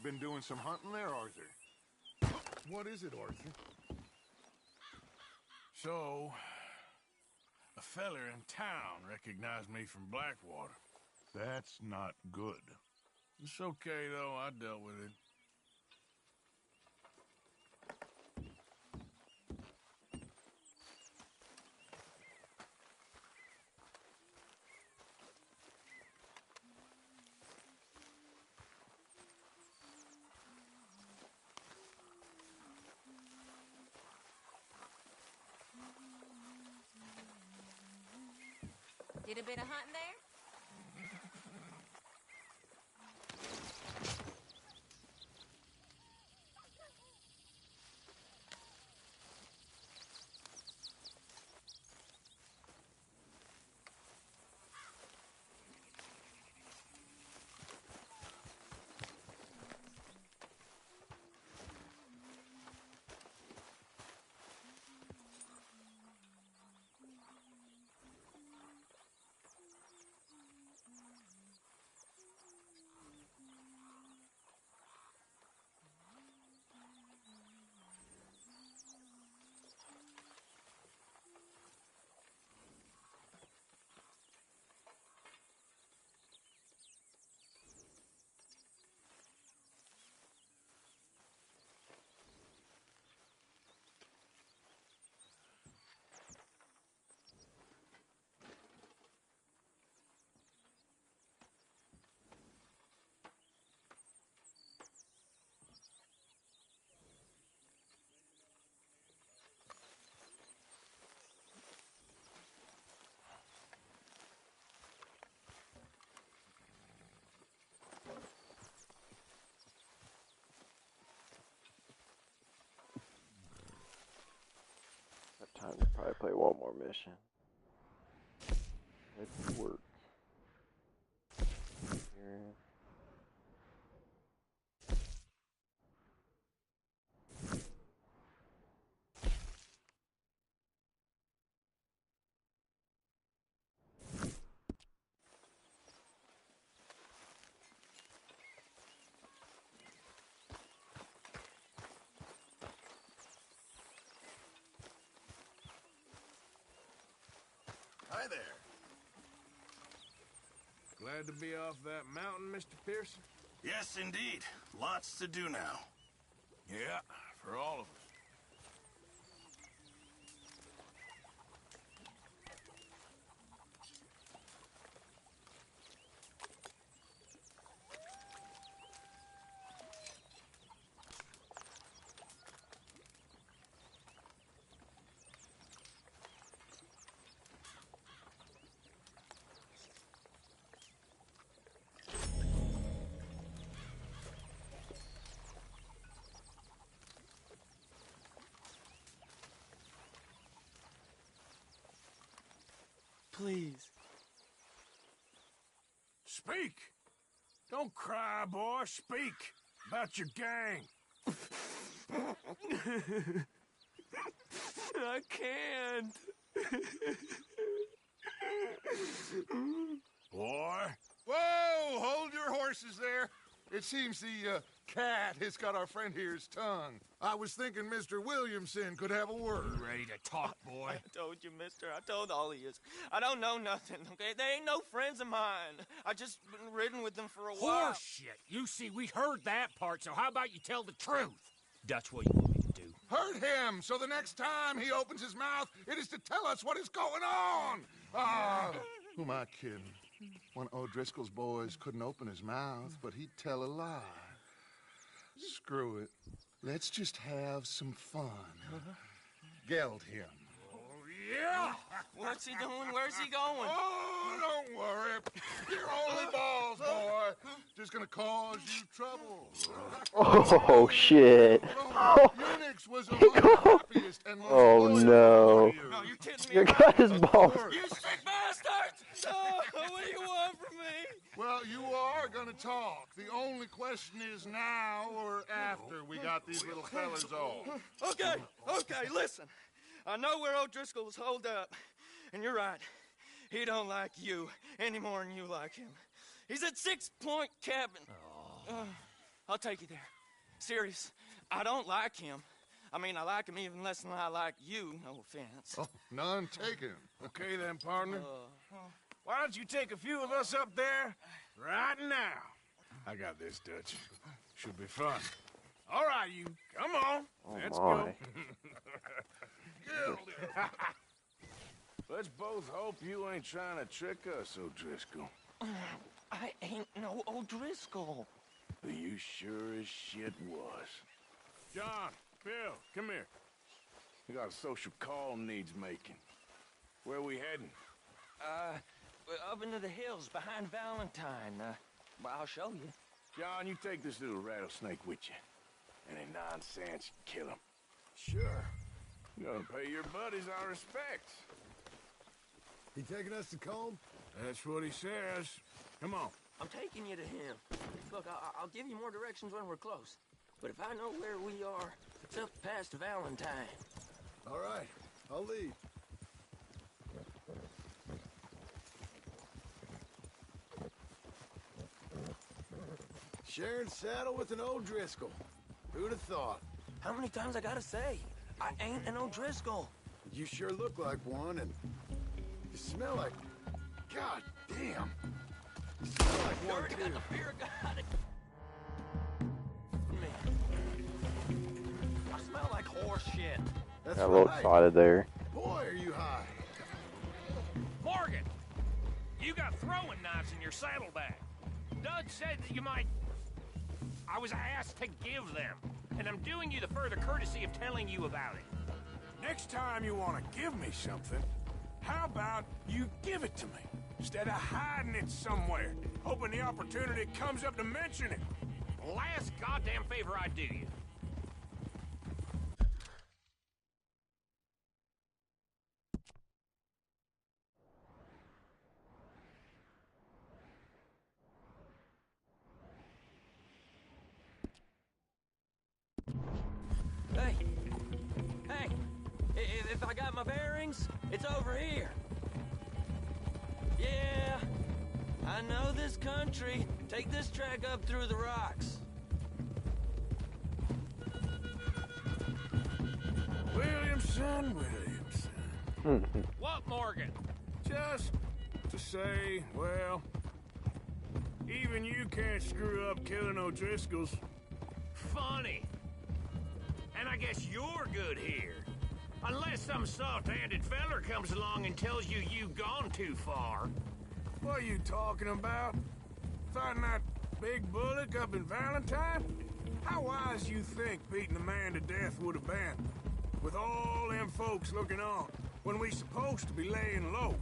Been doing some hunting there, Arthur? What is it, Arthur? So, a feller in town recognized me from Blackwater. That's not good. It's okay, though. I dealt with it. Did a bit of hunting there? Time to probably play one more mission. Let's work. Here. Hi there. Glad to be off that mountain, Mr. Pearson? Yes, indeed. Lots to do now. Yeah, for all of us. Please. Speak! Don't cry, boy. Speak about your gang. I can't. Boy. Whoa! Hold your horses there. It seems the cat has got our friend here's tongue. I was thinking Mr. Williamson could have a word. You ready to talk, boy? I told you, mister. I told all of you. I don't know nothing, okay? They ain't no friends of mine. I just been ridden with them for a while. Horseshit. You see, we heard that part, so how about you tell the truth? Dutch, what do you want me to do? Hurt him, so the next time he opens his mouth, it is to tell us what is going on. Ah, who am I kidding? One of O'Driscoll's boys couldn't open his mouth, but he'd tell a lie. Screw it. Let's just have some fun. Geld him. Yeah! What's he doing? Where's he going? Oh, don't worry. You're only balls, boy. Just gonna cause you trouble. Oh, shit. Eunice was among the happiest and most Oh, loyal no. warriors. No, you kidding me? You got his balls. You sick bastards! Oh, what do you want from me? Well, you are gonna talk. The only question is now or after we got these little fellas off. Okay, listen. I know where O'Driscoll's holed up, and you're right. He don't like you any more than you like him. He's at 6 Point Cabin. I'll take you there. Serious, I don't like him. I mean, I like him even less than I like you, no offense. Oh, none taken. Okay then, partner. Why don't you take a few of us up there right now? I got this, Dutch. Should be fun. All right, you. Come on. Let's go. Let's both hope you ain't trying to trick us, O'Driscoll. I ain't no O'Driscoll. You sure as shit was. John, Bill, come here. We got a social call needs making. Where are we heading? Up into the hills behind Valentine. Well, I'll show you. John, you take this little rattlesnake with you. Any nonsense, kill him. Sure. You gotta pay your buddies our respects. He taking us to Combe? That's what he says. Come on. I'm taking you to him. Look, I'll give you more directions when we're close. But if I know where we are, it's up past Valentine. All right, I'll lead. Sharing saddle with an O'Driscoll. Who'd have thought? How many times I gotta say? I ain't an O'Driscoll. You sure look like one, and you smell like... God damn. You smell like You one, already got too. the fear of God. I smell like horse shit. That's Got a little right. excited there. Boy, are you high. Morgan! You got throwing knives in your saddlebag. Doug said that you might... I was asked to give them, and I'm doing you the further courtesy of telling you about it. Next time you want to give me something, how about you give it to me? Instead of hiding it somewhere, hoping the opportunity comes up to mention it. Last goddamn favor I do you. Hey, if I got my bearings, it's over here. Yeah, I know this country. Take this track up through the rocks. Williamson. What, Morgan? Just to say, well, Even you can't screw up killing O'Driscolls. Funny. And I guess you're good here. Unless some soft-handed feller comes along and tells you you've gone too far. What are you talking about? Fighting that big bullock up in Valentine? How wise you think beating the man to death would have been? With all them folks looking on, when we supposed to be laying low.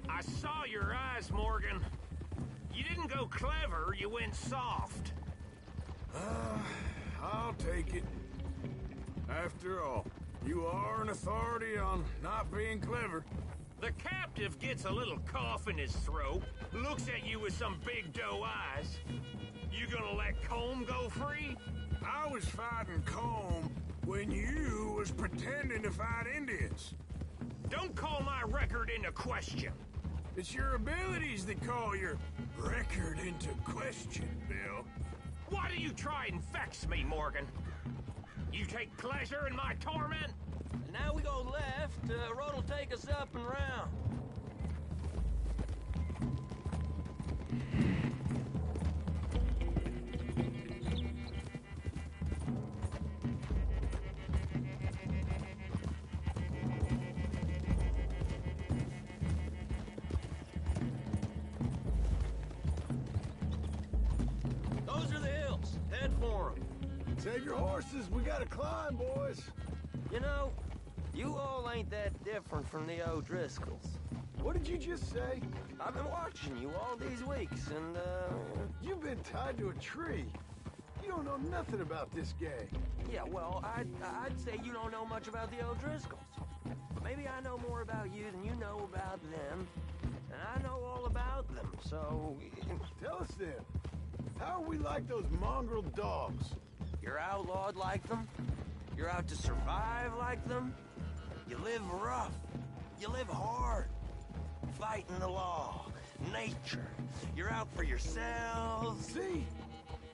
I saw your eyes, Morgan. You didn't go clever, you went soft. I'll take it. After all, you are an authority on not being clever. The captive gets a little cough in his throat, looks at you with some big doe eyes. You gonna let Colm go free? I was fighting Colm when you was pretending to fight Indians. Don't call my record into question. It's your abilities that call your record into question, Bill. Why do you try and vex me, Morgan? You take pleasure in my torment? Now we go left. Road will take us up and round. Those are the hills. Head for them. Save your horses. We gotta climb, boys. You know, you all ain't that different from the O'Driscolls. What did you just say? I've been watching you all these weeks, and, You've been tied to a tree. You don't know nothing about this gang. Yeah, well, I'd say you don't know much about the O'Driscolls. But maybe I know more about you than you know about them. And I know all about them, so... Tell us then. How are we like those mongrel dogs? You're outlawed like them? You're out to survive like them? You live rough. You live hard. Fighting the law. Nature. You're out for yourselves. See?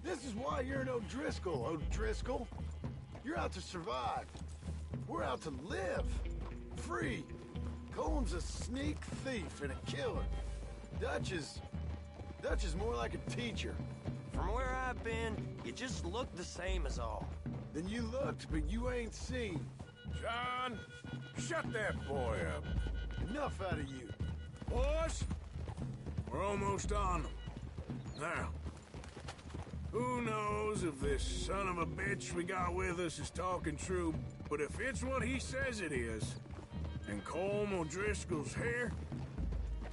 This is why you're an O'Driscoll, O'Driscoll. You're out to survive. We're out to live. Free. Colm's a sneak thief and a killer. Dutch is more like a teacher. From where I've been, you just look the same as all. Then you looked, but you ain't seen. John, shut that boy up. Enough out of you. Boys, we're almost on them. Now, who knows if this son of a bitch we got with us is talking true, but if it's what he says it is, and Colm O'Driscoll's here,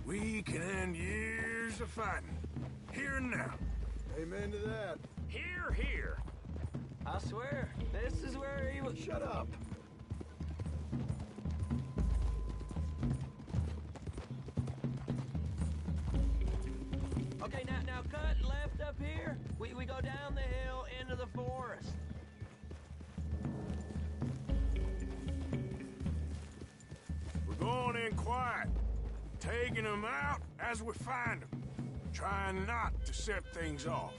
we can end years of fighting. Here and now. Amen to that. Here, here. I swear, this is where he was... Shut up. Okay, now cut left up here. We go down the hill into the forest. We're going in quiet, taking them out as we find them, trying not to set things off.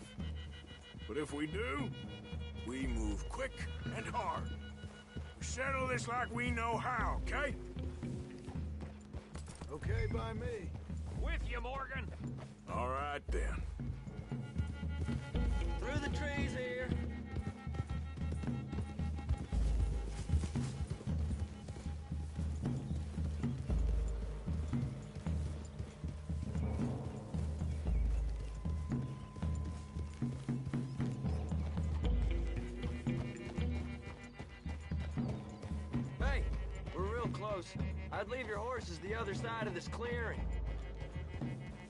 But if we do, we move quick and hard. We settle this like we know how, okay? Okay by me. With you, Morgan. All right, then. Through the trees here. Hey, we're real close. I'd leave your horses the other side of this clearing.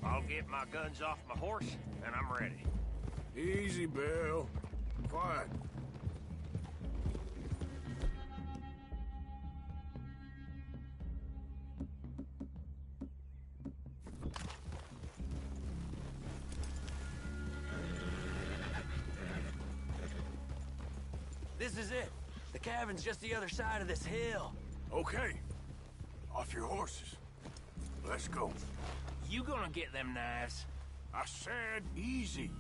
I'll get my guns off my horse, and I'm ready. Easy, Bill. Quiet. This is it. The cabin's just the other side of this hill. Okay. Off your horses. Let's go. You gonna get them knives? I said easy.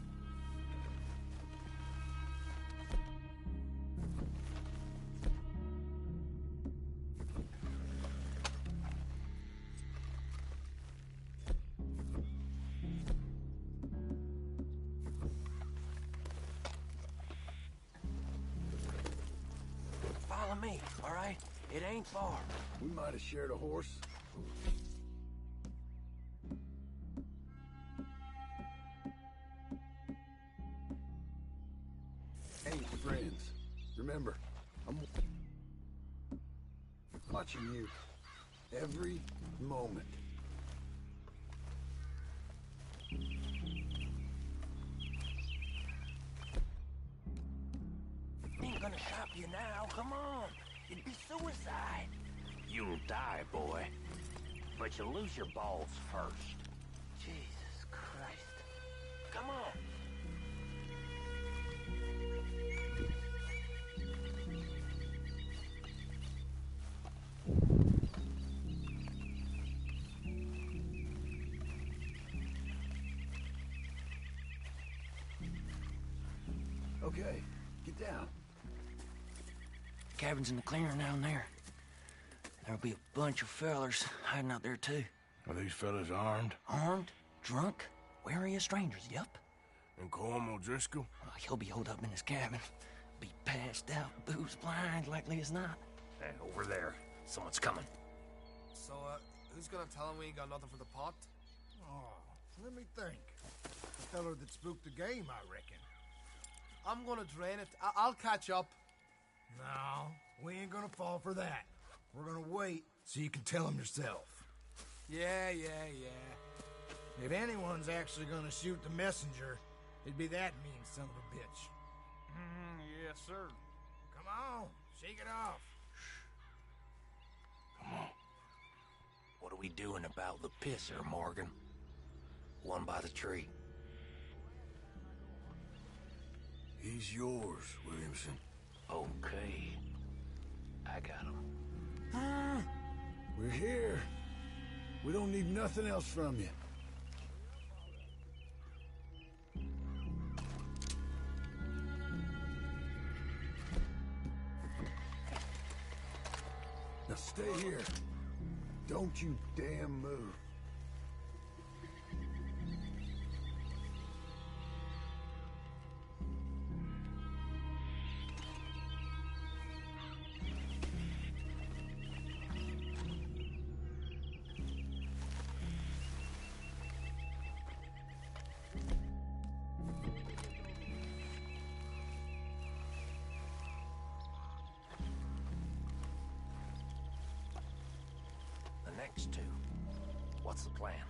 me, all right? It ain't far. We might have shared a horse. Hey, friends. Remember, I'm watching you every moment. Ain't gonna shop you now, come on. It'd be suicide. You'll die, boy. But you'll lose your balls first. Jesus Christ. Come on. Okay, get down. Cabin's in the clearing down there. There'll be a bunch of fellers hiding out there, too. Are these fellas armed? Armed, drunk, wary of strangers, yup. And Colm O'Driscoll? He'll be holed up in his cabin. Be passed out, booze blind, likely as not. Hey, over there. Someone's coming. So, who's gonna tell him we ain't got nothing for the pot? Oh, let me think. The feller that spooked the game, I reckon. I'm gonna drain it. I'll catch up. No, we ain't gonna fall for that. We're gonna wait so you can tell him yourself. Yeah. If anyone's actually gonna shoot the messenger, it'd be that mean son of a bitch. Yes, sir. Come on, shake it off. What are we doing about the pisser, Morgan? One by the tree. He's yours, Williamson. Okay. I got him. We're here. We don't need nothing else from you. Now stay here. Don't you damn move. Next two. What's the plan?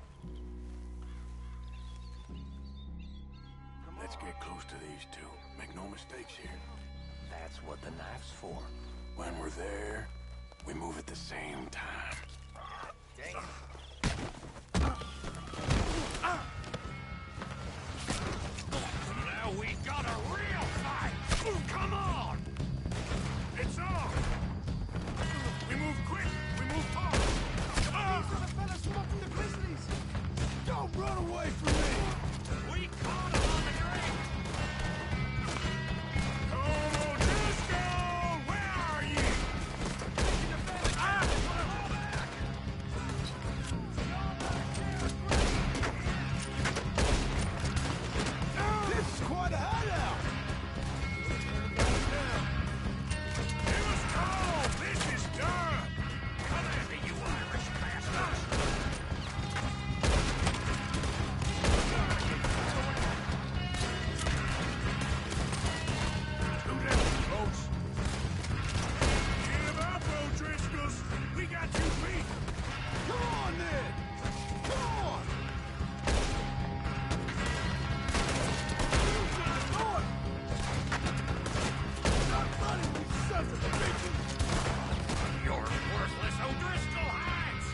Let's get close to these two. Make no mistakes here. That's what the knife's for. When we're there, we move at the same time. Damn. Now we got a real fight! Come on! It's on! We move quick! We move hard! These are the fellas from up from the Grizzlies! Don't run away from me! We caught him on the drink! Colm O'Driscoll! Where are you? This is quite a hideout! It was cold! This is done! Come at me, you Irish bastards! Who that close? Give up, O'Driscolls! We got you beat! Come on, then! Come on! Stop running, you sons of bitches! You're worthless O'Driscoll hides!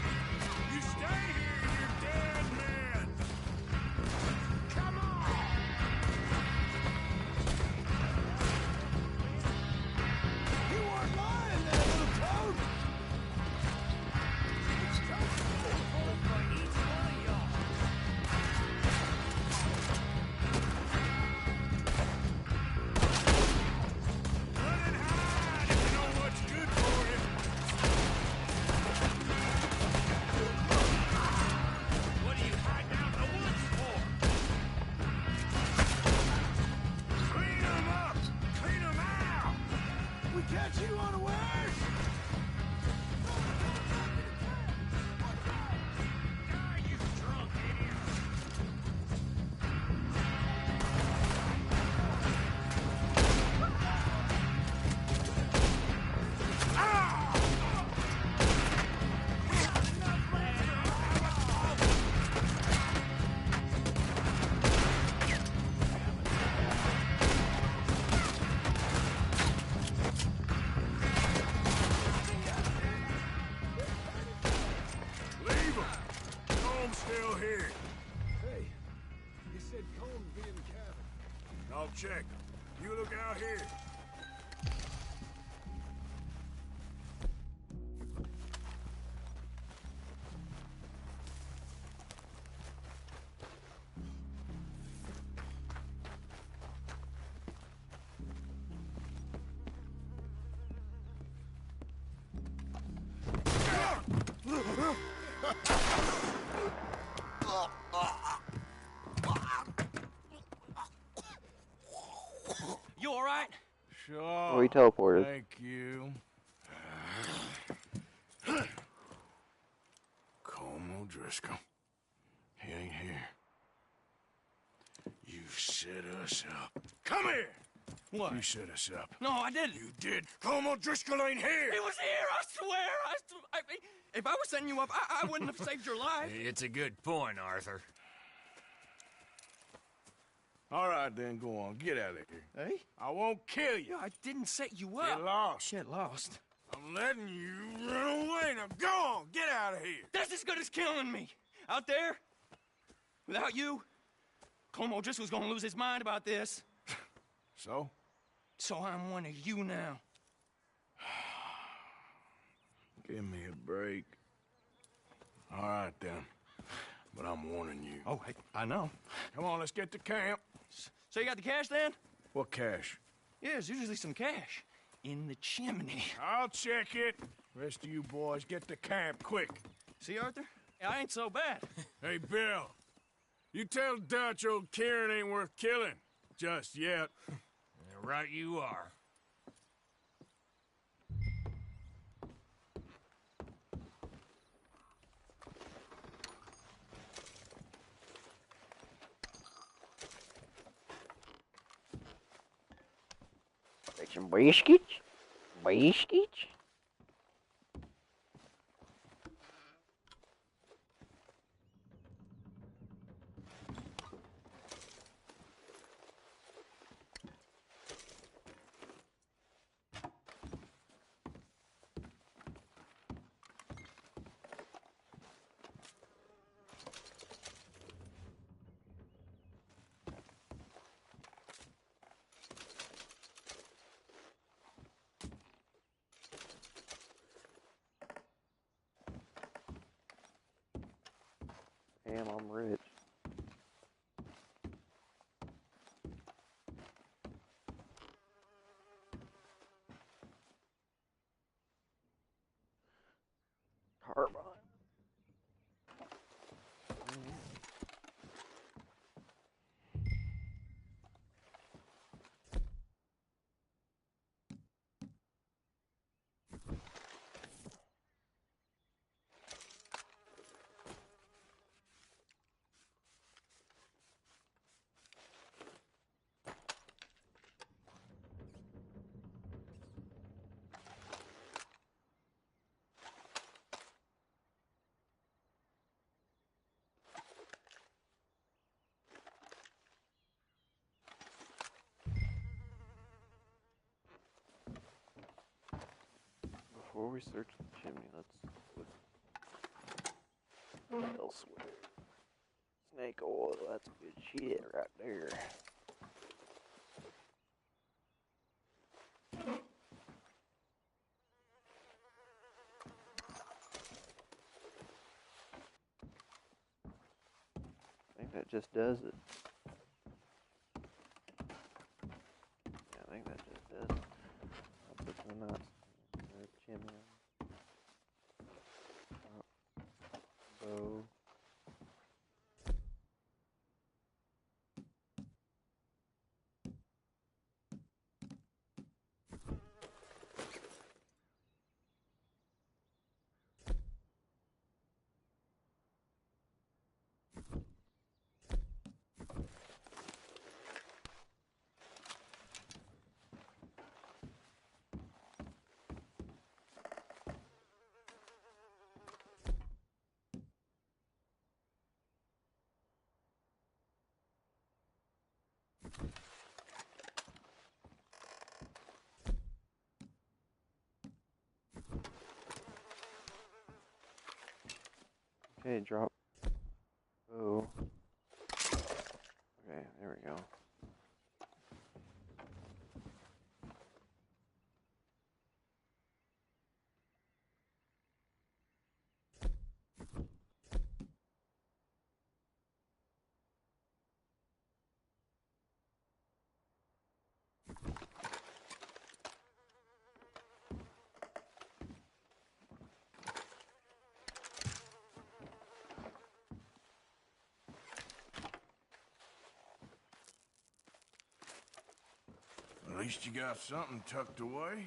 You stay here, you dead man! Come on! You weren't lying there, little toad! It's time for each one of y'all. Run and hide if you know what's good for you! What are you hiding out in the woods for? Clean them up! Clean them out! We catch you unawares! check. You look out here. You all right? Sure. Oh, he teleported. Thank you. Colm O'Driscoll. He ain't here. You set us up. Come here! What? You set us up. No, I didn't. You did. Colm O'Driscoll ain't here! He was here, I swear! I mean, if I was setting you up, I wouldn't have saved your life. It's a good point, Arthur. All right, then, go on. Get out of here. Hey? I won't kill you. I didn't set you up. Get lost. Get lost. I'm letting you run away. Now go on. Get out of here. That's as good as killing me. Out there, without you, Colm O'Driscoll's gonna lose his mind about this. So? So I'm one of you now. Give me a break. All right, then. But I'm warning you. Oh, I know. Come on, let's get to camp. So you got the cash, then? What cash? Yeah, there's usually some cash in the chimney. I'll check it. Rest of you boys, get to camp, quick. See, Arthur? I ain't so bad. Hey, Bill. You tell Dutch old Kieran ain't worth killing. Just yet. Right you are. Take some biscuits? Biscuits? Damn, I'm rich. Carbine. Before we search the chimney, let's look elsewhere. Snake oil, that's good shit right there. I think that just does it. Yeah, I think that just does it. I'll put some nuts. Chimney. Bow. Okay, drop. Oh. Okay, there we go. At least you got something tucked away.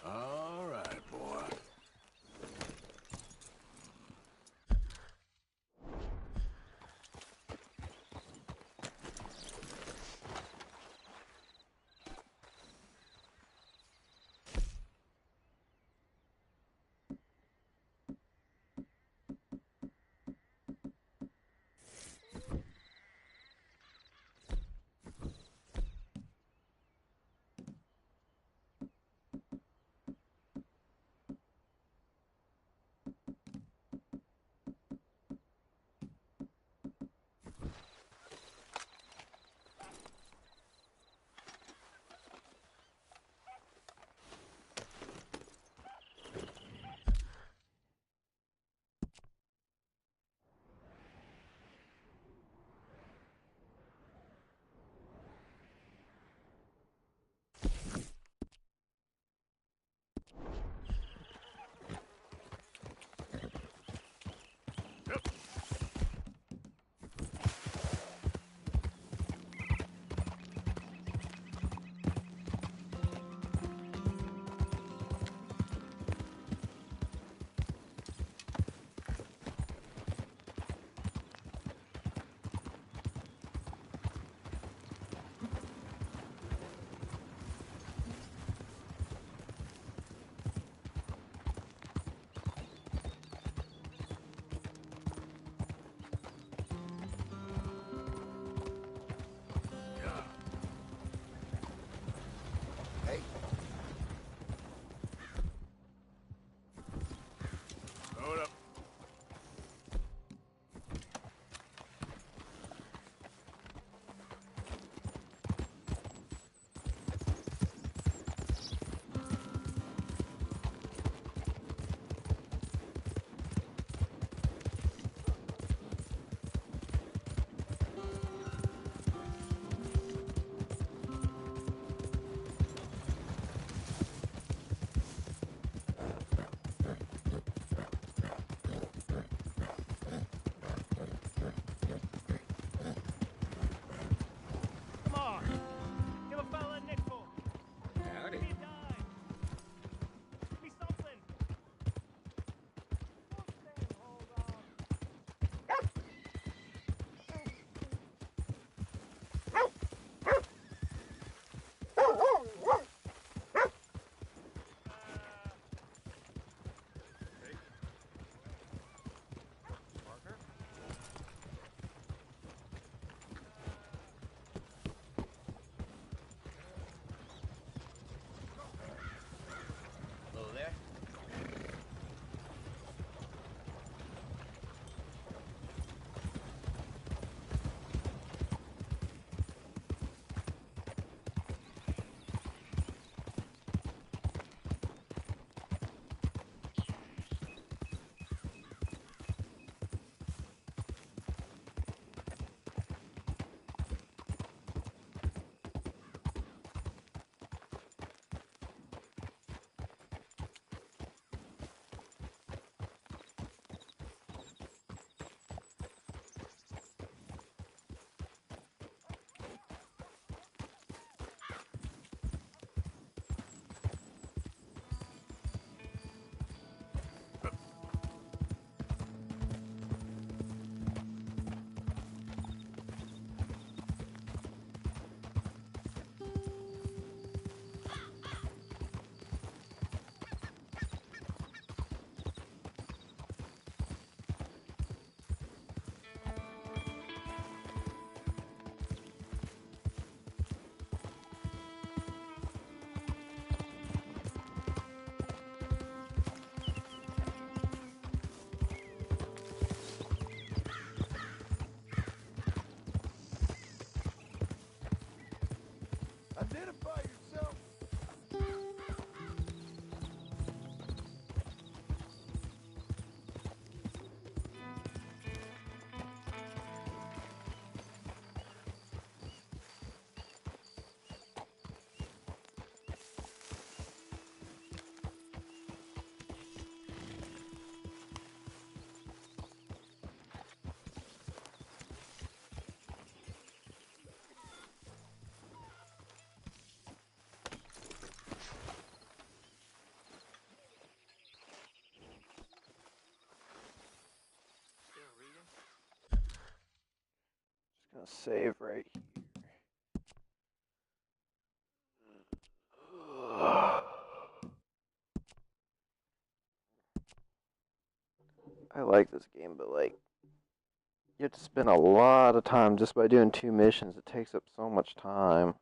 All right, boy. Gonna save right here. I like this game, but like, you have to spend a lot of time just by doing 2 missions. It takes up so much time.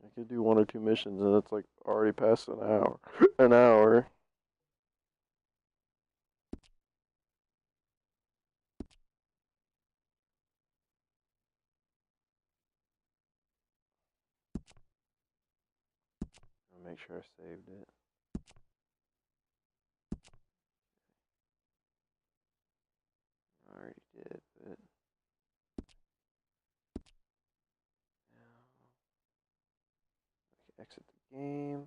I could do 1 or 2 missions, and it's like already past an hour. An hour. I'll make sure I saved it. I already did, but now exit the game.